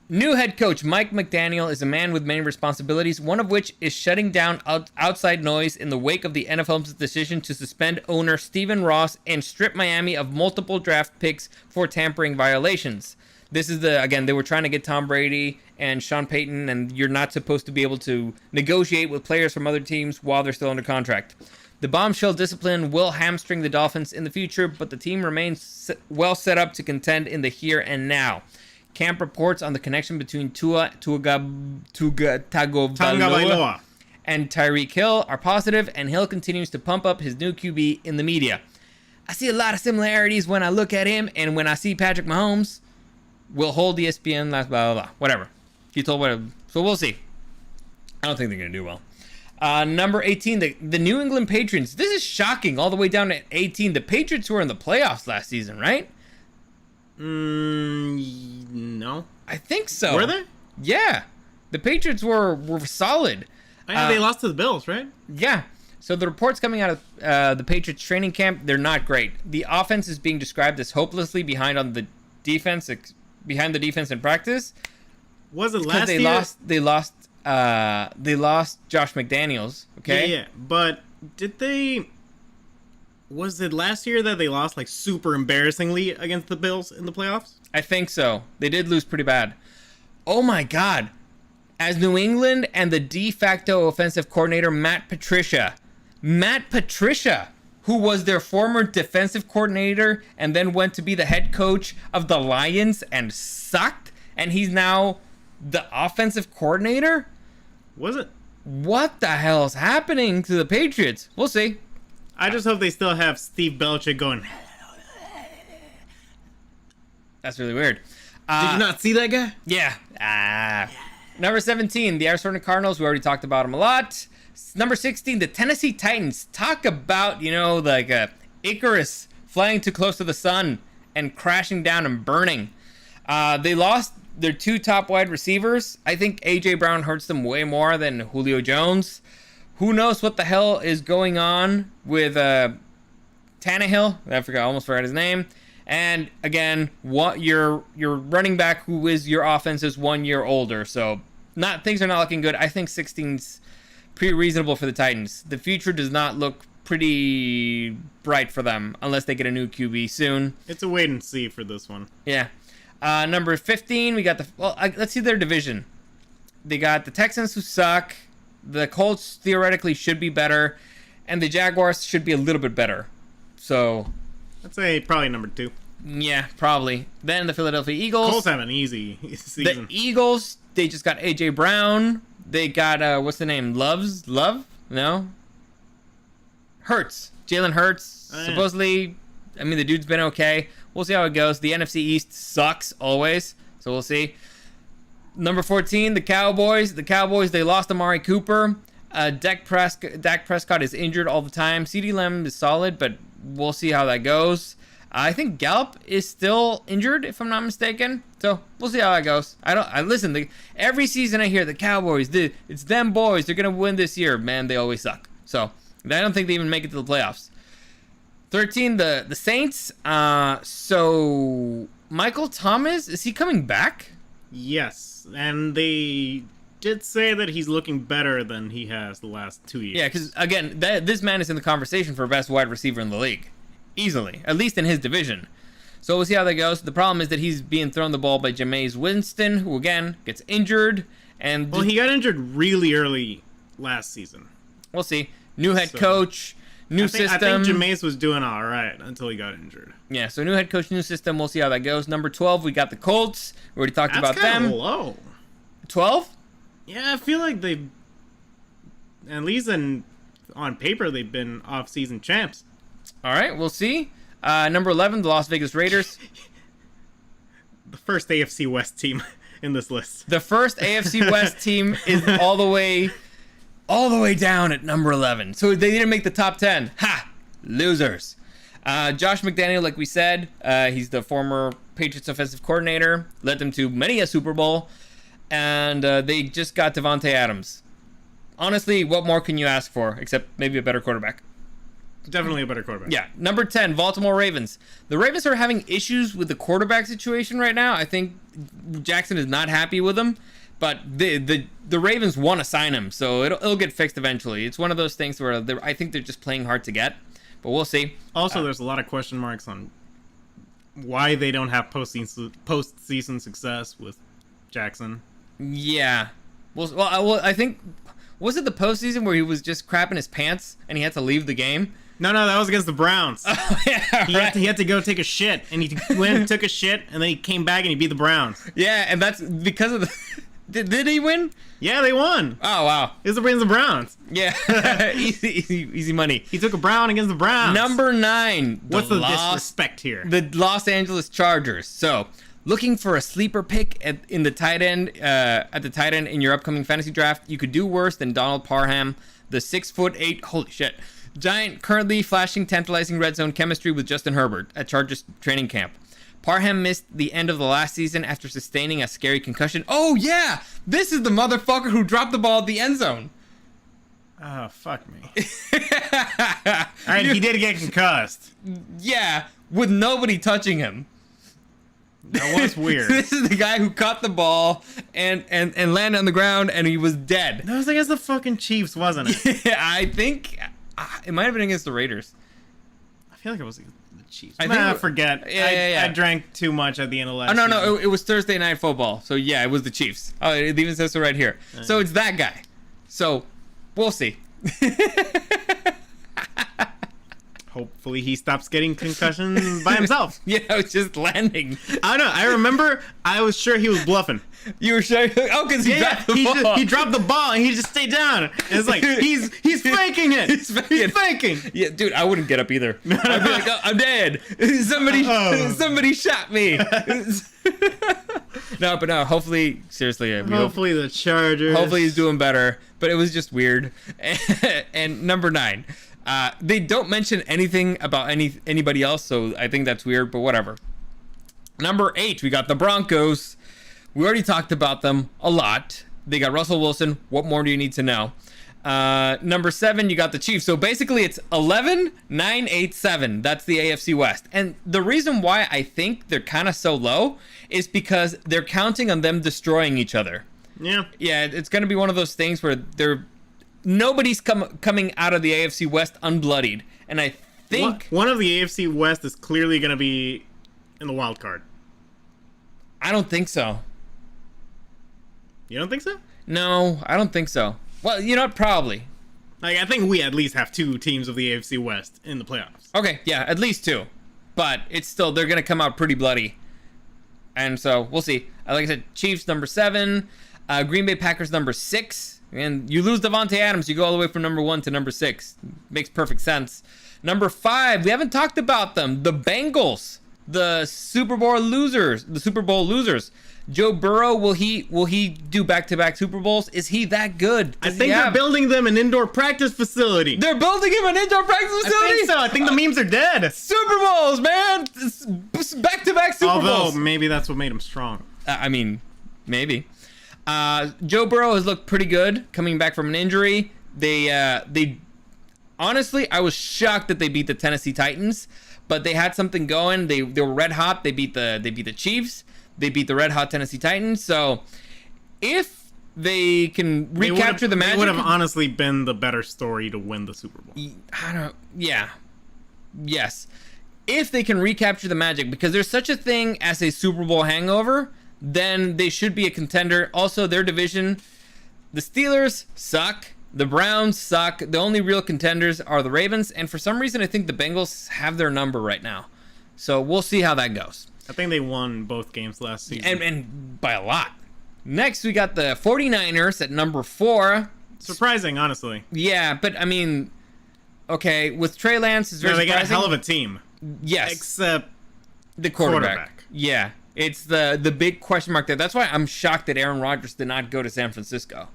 New head coach Mike McDaniel is a man with many responsibilities, one of which is shutting down outside noise in the wake of the NFL's decision to suspend owner Stephen Ross and strip Miami of multiple draft picks for tampering violations. This is they were trying to get Tom Brady and Sean Payton, and you're not supposed to be able to negotiate with players from other teams while they're still under contract. The bombshell discipline will hamstring the Dolphins in the future, but the team remains well set up to contend in the here and now. Camp reports on the connection between Tua Tagovailoa and Tyreek Hill are positive, and Hill continues to pump up his new QB in the media. I see a lot of similarities when I look at him and when I see Patrick Mahomes. Will hold ESPN, blah, blah, blah, whatever. He told whatever. So we'll see. I don't think they're going to do well. Number 18, the New England Patriots. This is shocking, all the way down to 18. The Patriots were in the playoffs last season, right? No. I think so. Were they? Yeah. The Patriots were solid. They lost to the Bills, right? Yeah. So the reports coming out of the Patriots training camp, they're not great. The offense is being described as hopelessly behind on the defense, behind the defense in practice. Was it last year? They lost Josh McDaniels. Okay. Yeah. But did they? Was it last year that they lost like super embarrassingly against the Bills in the playoffs? I think so. They did lose pretty bad. Oh my God. As New England and the de facto offensive coordinator, Matt Patricia, who was their former defensive coordinator and then went to be the head coach of the Lions and sucked, and he's now the offensive coordinator? Was it? What the hell is happening to the Patriots? We'll see. I just hope they still have Steve Belichick going. That's really weird. Did you not see that guy? Yeah. Number 17, the Arizona Cardinals. We already talked about them a lot. Number 16, the Tennessee Titans. Talk about, like Icarus flying too close to the sun and crashing down and burning. They lost their two top wide receivers. I think A.J. Brown hurts them way more than Julio Jones. Who knows what the hell is going on with Tannehill? Almost forgot his name. And again, what your running back who is your offense is 1 year older. So things are not looking good. I think 16's pretty reasonable for the Titans. The future does not look pretty bright for them unless they get a new QB soon. It's a wait and see for this one. Yeah. Number 15, we got let's see their division. They got the Texans, who suck. The Colts theoretically should be better, and the Jaguars should be a little bit better. So I'd say probably number 2. Yeah, probably. Then the Philadelphia Eagles. Colts have an easy season. The Eagles, they just got A.J. Brown. They got, what's the name? Love? No? Hurts. Jalen Hurts. Oh, yeah. Supposedly, the dude's been okay. We'll see how it goes. The NFC East sucks always, so we'll see. Number 14, the Cowboys. The Cowboys, they lost Amari Cooper. Dak Prescott is injured all the time. CeeDee Lamb is solid, but we'll see how that goes. I think Gallup is still injured, if I'm not mistaken. So we'll see how that goes. Listen. Every season I hear the Cowboys, it's them boys. They're gonna win this year. Man, they always suck. So I don't think they even make it to the playoffs. 13, the Saints. So Michael Thomas, is he coming back? Yes, and they did say that he's looking better than he has the last 2 years. Yeah, because again, this man is in the conversation for best wide receiver in the league, easily, at least in his division. So we'll see how that goes. The problem is that he's being thrown the ball by Jameis Winston, who again gets injured, and he got injured really early last season. We'll see. New head coach, new system. I think Jameis was doing all right until he got injured. Yeah, so new head coach, new system. We'll see how that goes. Number 12, we got the Colts. We already talked about them. That's low. 12? Yeah, I feel like they've, at least on paper, they've been off-season champs. All right, we'll see. Number 11, the Las Vegas Raiders. The first AFC West team in this list. The first AFC West team is all the way down at number 11. So they didn't make the top 10. Ha! Losers. Josh McDaniel, like we said, he's the former Patriots offensive coordinator. Led them to many a Super Bowl. And they just got Devontae Adams. Honestly, what more can you ask for except maybe a better quarterback? Definitely a better quarterback. Yeah. Number 10, Baltimore Ravens. The Ravens are having issues with the quarterback situation right now. I think Jackson is not happy with them. But the Ravens want to sign him, so it'll get fixed eventually. It's one of those things where I think they're just playing hard to get. But we'll see. Also, there's a lot of question marks on why they don't have postseason success with Jackson. Yeah. Well, I think Was it the postseason where he was just crapping his pants and he had to leave the game? No, that was against the Browns. Oh, yeah, He had to go take a shit, and he went and took a shit, and then he came back and he beat the Browns. Yeah, and that's because of the... Did he win? Yeah, they won. Oh, wow. It was against the Browns. Yeah. easy money. He took a Brown against the Browns. Number 9. What's the disrespect here? The Los Angeles Chargers. So, looking for a sleeper pick at the tight end in your upcoming fantasy draft, you could do worse than Donald Parham, the 6'8", holy shit, giant currently flashing tantalizing red zone chemistry with Justin Herbert at Chargers training camp. Parham missed the end of the last season after sustaining a scary concussion. Oh yeah, this is the motherfucker who dropped the ball at the end zone. Oh, fuck me. Alright, he did get concussed. Yeah, with nobody touching him. That was weird. This is the guy who caught the ball and landed on the ground and he was dead. That was against the fucking Chiefs, wasn't it? Yeah, I think it might have been against the Raiders. I feel like it was against the Chiefs. I forget. Yeah. I drank too much at the end of last Oh, no, season. it was Thursday Night Football. So, yeah, it was the Chiefs. Oh, it even says so right here. So, it's that guy. So, we'll see. Hopefully he stops getting concussions by himself. Yeah, it's just landing. I don't know. I remember I was sure he was bluffing. You were sure? Oh, because he dropped the ball. He dropped the ball and he just stayed down. And it's like, he's faking it. He's faking. Yeah, dude, I wouldn't get up either. I'd be like, oh, I'm dead. Somebody shot me. No, hopefully, seriously. Hopefully the Chargers. Hopefully he's doing better. But it was just weird. And number 9. They don't mention anything about anybody else, so I think that's weird, but whatever. Number 8, we got the Broncos. We already talked about them a lot. They got Russell Wilson. What more do you need to know? Number 7, you got the Chiefs. So basically it's 11, 9, 8, 7. That's the AFC West. And the reason why I think they're kind of so low is because they're counting on them destroying each other. Yeah. Yeah, it's going to be one of those things where nobody's coming out of the AFC West unbloodied. And I think... One of the AFC West is clearly going to be in the wild card. I don't think so. You don't think so? No, I don't think so. Well, you know what? Probably. Like, I think we at least have 2 teams of the AFC West in the playoffs. Okay, yeah, at least 2. But it's still, they're going to come out pretty bloody. And so, we'll see. Like I said, Chiefs, number 7. Green Bay Packers, number 6. And you lose Devontae Adams, you go all the way from number 1 to number 6. Makes perfect sense. Number 5, we haven't talked about them. The Bengals, the Super Bowl losers. Joe Burrow, will he do back-to-back Super Bowls? Is he that good? I think they're building them an indoor practice facility. They're building him an indoor practice facility? I think so. I think the memes are dead. Super Bowls, man! It's back-to-back Super Bowls. Although, maybe that's what made him strong. I mean, maybe. Joe Burrow has looked pretty good coming back from an injury. They honestly, I was shocked that they beat the Tennessee Titans, but they had something going. They were red hot. They beat the Chiefs. They beat the red hot Tennessee Titans. So if they can recapture the magic, it would have honestly been the better story to win the Super Bowl. Yes. If they can recapture the magic, because there's such a thing as a Super Bowl hangover, then they should be a contender. Also, their division, the Steelers suck. The Browns suck. The only real contenders are the Ravens. And for some reason, I think the Bengals have their number right now. So we'll see how that goes. I think they won both games last season. And by a lot. Next, we got the 49ers at number 4. Surprising, honestly. Yeah, but I mean, okay, with Trey Lance, it's very they got a surprising. hell of a team. Yes. Except the quarterback. Yeah. It's the big question mark there. That's why I'm shocked that Aaron Rodgers did not go to San Francisco.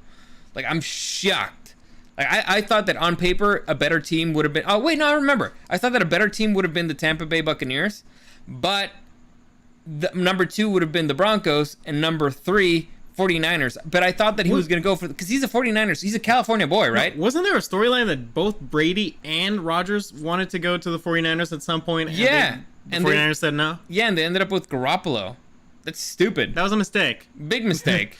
Like, I'm shocked. Like, I thought that on paper, a better team would have been... Oh, wait, no, I remember. I thought that a better team would have been the Tampa Bay Buccaneers. But number 2 would have been the Broncos. And number 3, 49ers. But I thought that he was going to go for... Because he's a 49ers. He's a California boy, right? Wasn't there a storyline that both Brady and Rodgers wanted to go to the 49ers at some point? Yeah. And the 49ers said no? Yeah, and they ended up with Garoppolo. That's stupid. That was a mistake. Big mistake.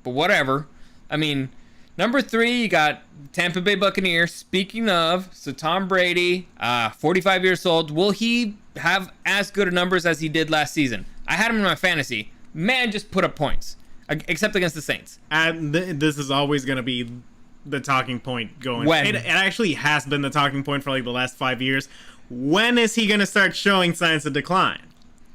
But whatever. I mean, number 3, you got Tampa Bay Buccaneers. Speaking of, so Tom Brady, 45 years old. Will he have as good of numbers as he did last season? I had him in my fantasy. Man, just put up points. Except against the Saints. And this is always going to be the talking point going. When? It actually has been the talking point for like the last 5 years. When is he gonna start showing signs of decline?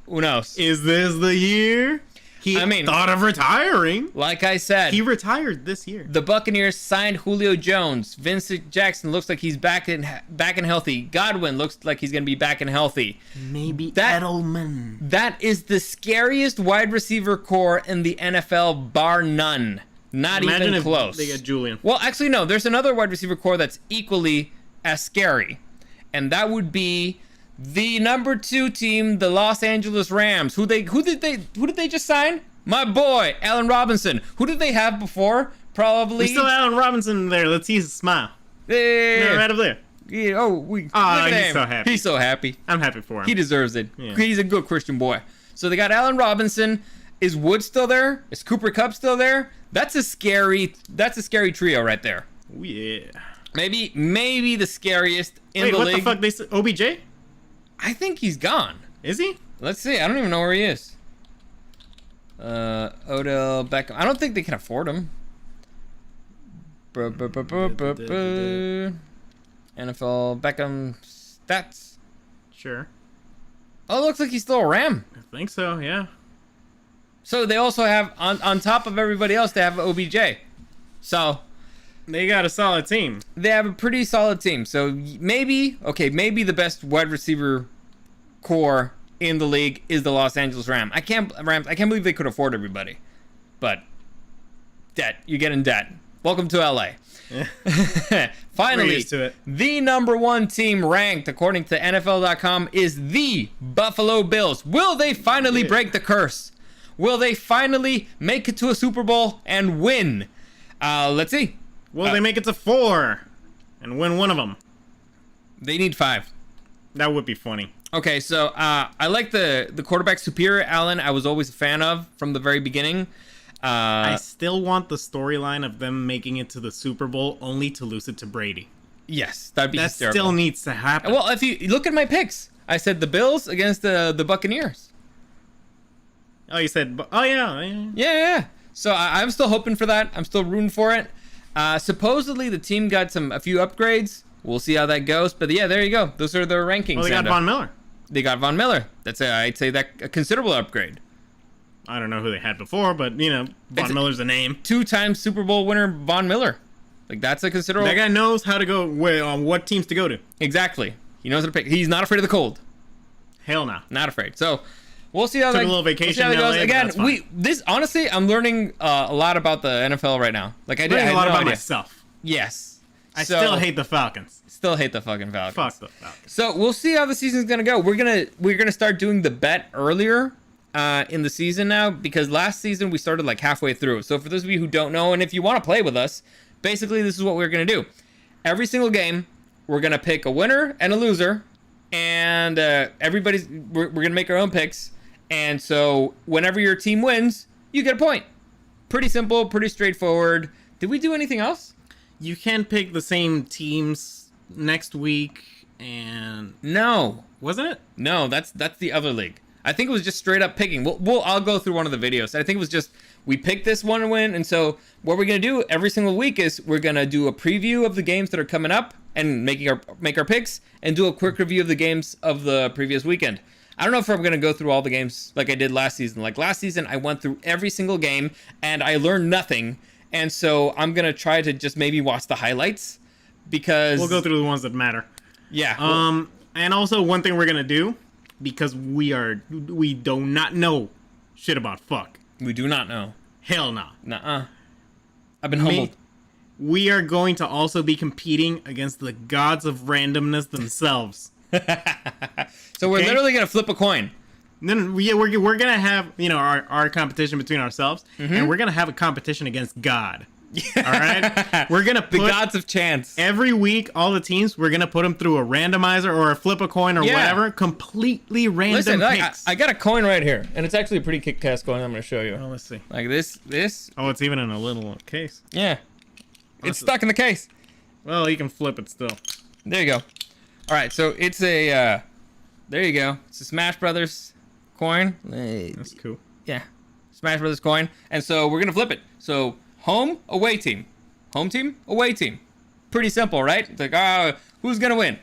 Who knows? Is this the year? He thought of retiring. Like I said, He retired this year. the Buccaneers signed Julio Jones. Vincent Jackson looks like he's back and healthy. Godwin looks like he's going to be back and healthy. Maybe That- Edelman. That is the scariest wide receiver core in the NFL, bar none. Not Imagine even if close. they get Julian. Well, actually, no. There's another wide receiver core that's equally as scary, and that would be the number 2 team, the Los Angeles Rams. Who did they just sign? My boy, Allen Robinson. Who did they have before? Probably. We still have Allen Robinson there. Let's see his smile. Yeah, Right up there. yeah, look Oh, at he's him. so happy. He's so happy. I'm happy for him. He deserves it. Yeah. He's a good Christian boy. So they got Allen Robinson. Is Wood still there? Is Cooper Kupp still there? That's a scary trio right there. Oh, yeah. Maybe the scariest in Wait, the what league. the fuck? They said OBJ? I think he's gone. Is he? Let's see. I don't even know where he is. Odell Beckham. I don't think they can afford him. NFL Beckham stats. Sure. Oh, it looks like he's still a Ram. I think so, yeah. So they also have, on top of everybody else, they have OBJ. So They got a solid team. they have a pretty solid team. So maybe the best wide receiver core in the league is the Los Angeles Rams. I can't believe they could afford everybody. But debt. You get in debt. Welcome to LA. We're Finally, used to it. the number 1 team ranked according to NFL.com is the Buffalo Bills. Will they finally break the curse? Will they finally make it to a Super Bowl and win? Let's see. Will they make it to 4 and win one of them? They need 5. That would be funny. Okay, so I like the quarterback Superior Allen. I was always a fan of from the very beginning. I still want the storyline of them making it to the Super Bowl only to lose it to Brady. Yes, that'd be That hysterical. still needs to happen. Well, if you look at my picks, I said the Bills against the Buccaneers. Oh, you said... Oh, yeah. Yeah. So I'm still hoping for that. I'm still rooting for it. Supposedly the team got a few upgrades. We'll see how that goes. But yeah, there you go. Those are their rankings. Well, they got and, Von Miller. They got Von Miller. I'd say that a considerable upgrade. I don't know who they had before, but, Von Miller's a name. 2-time Super Bowl winner Von Miller. Like, that's a considerable... That guy knows how to go on what teams to go to. Exactly. He knows how to pick. He's not afraid of the cold. Hell no. Not afraid. So we'll see how Took that a little vacation we'll see how in that LA, goes. but Again, that's fine. honestly, I'm learning a lot about the NFL right now. Like I did Learning I a had lot no about idea. myself. Yes. I So- still hate the Falcons. Still hate the fucking Falcons. Fuck the Falcons. So we'll see how the season's gonna go. We're gonna start doing the bet earlier in the season now, because last season we started like halfway through. So for those of you who don't know, and if you want to play with us, basically this is what we're gonna do. Every single game, we're gonna pick a winner and a loser, and we're gonna make our own picks. And so whenever your team wins, you get a point. Pretty simple, pretty straightforward. Did we do anything else? You can pick the same teams next week, and No. wasn't it? No, that's the other league. I think it was just straight up picking. I'll go through one of the videos. I think it was just we picked this one and win. And so what we're gonna do every single week is we're gonna do a preview of the games that are coming up and make our picks, and do a quick review of the games of the previous weekend. I don't know if I'm gonna go through all the games like I did last season. Like last season, I went through every single game and I learned nothing. And so I'm gonna try to just maybe watch the highlights, because We'll go through the ones that matter. Yeah. And also one thing we're gonna do, because we do not know shit about fuck. We do not know. Hell no. Nuh-uh. I've been humbled. We are going to also be competing against the gods of randomness themselves. So we're Okay. literally gonna flip a coin. Then we're gonna have our competition between ourselves, and we're gonna have a competition against God. All right, we're gonna The put gods of chance. every week all the teams. We're gonna put them through a randomizer or a flip a coin or Yeah. whatever. Completely random Listen, picks. I got a coin right here, and it's actually a pretty kick-ass coin. I'm gonna show you. Oh, let's see. Like this. Oh, it's even in a little case. Yeah. It's stuck in the case. Well, you can flip it still. There you go. All right, so it's a. There you go. It's a Smash Brothers coin. That's cool. Yeah, Smash Brothers coin, and so we're gonna flip it. So home, away team, Home team, away team. Pretty simple, right? It's like, who's gonna win?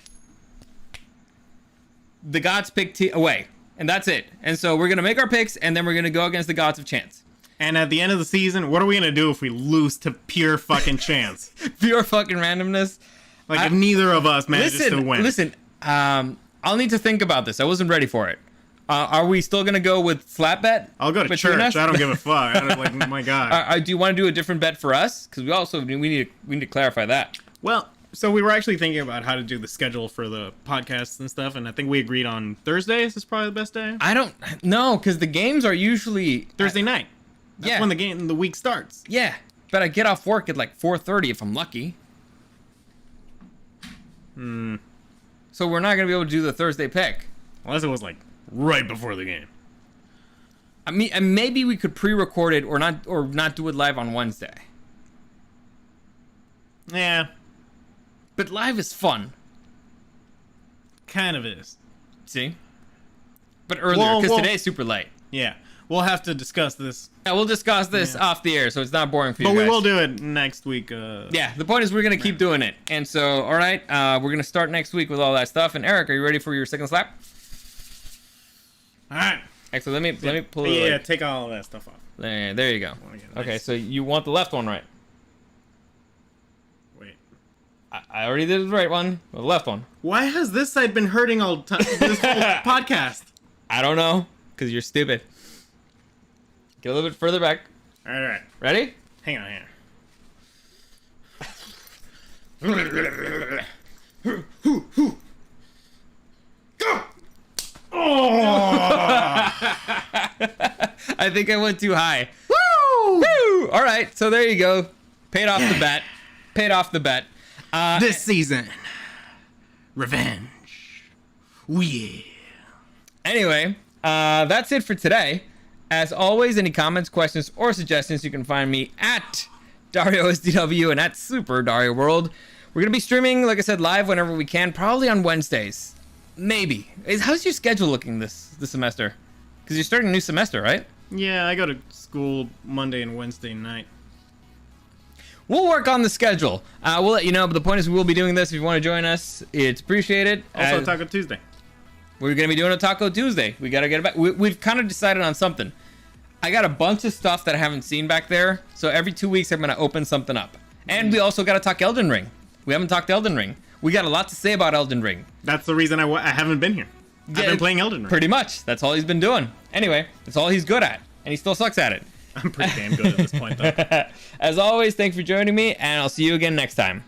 The gods pick away, and that's it. And so we're gonna make our picks, and then we're gonna go against the gods of chance. And at the end of the season, what are we gonna do if we lose to pure fucking chance? Pure fucking randomness. Like, if neither of us manages to win. Listen, I'll need to think about this. I wasn't ready for it. Are we still gonna go with slap bet? I'll go to between church. us? I don't give a fuck. I don't, like, oh my God. Do you want to do a different bet for us? Because we need to clarify that. Well, so we were actually thinking about how to do the schedule for the podcasts and stuff, and I think we agreed on Thursdays is probably the best day. I don't know, because the games are usually Thursday night. That's yeah. when the week starts. Yeah, but I get off work at like 4:30 if I'm lucky. So we're not gonna be able to do the Thursday pick. Unless it was like right before the game. I mean, and maybe we could pre-record it or not do it live on Wednesday. Yeah, But live is fun. kind of is. See? But earlier, because today's super late. Yeah, we'll have to discuss this. Yeah, we'll discuss this off the air, so it's not boring for you But guys. we will do it next week. Yeah, the point is we're going to keep doing it. And so, all right, we're going to start next week with all that stuff. And Eric, are you ready for your second slap? All right. Actually, let me pull it. Yeah, like, take all that stuff off. there you go. Nice. Okay, so you want the left one, right? Wait. I already did the right one. The left one. Why has this side been hurting all the time? This whole podcast. I don't know, because you're stupid. Get a little bit further back. All right. Ready? Hang on. Go! Oh! I think I went too high. Woo! Woo! All right, so there you go. Paid off the bet. Paid off the bet. This season, revenge. Ooh, yeah. Anyway, that's it for today. As always, any comments, questions, or suggestions, you can find me at DarioSDW and at Super Dario World. We're going to be streaming, like I said, live whenever we can, probably on Wednesdays. Maybe. How's your schedule looking this semester? Because you're starting a new semester, right? Yeah, I go to school Monday and Wednesday night. We'll work on the schedule. We'll let you know, but the point is we will be doing this. If you want to join us, it's appreciated. Also, Taco Tuesday. We're going to be doing a Taco Tuesday. We got to get it back. We've kind of decided on something. I got a bunch of stuff that I haven't seen back there. So every 2 weeks, I'm going to open something up. And we also got to talk Elden Ring. We haven't talked Elden Ring. We got a lot to say about Elden Ring. That's the reason I haven't been here. I've been playing Elden Ring. Pretty much. That's all he's been doing. Anyway, that's all he's good at. And he still sucks at it. I'm pretty damn good at this point, though. As always, thanks for joining me, and I'll see you again next time.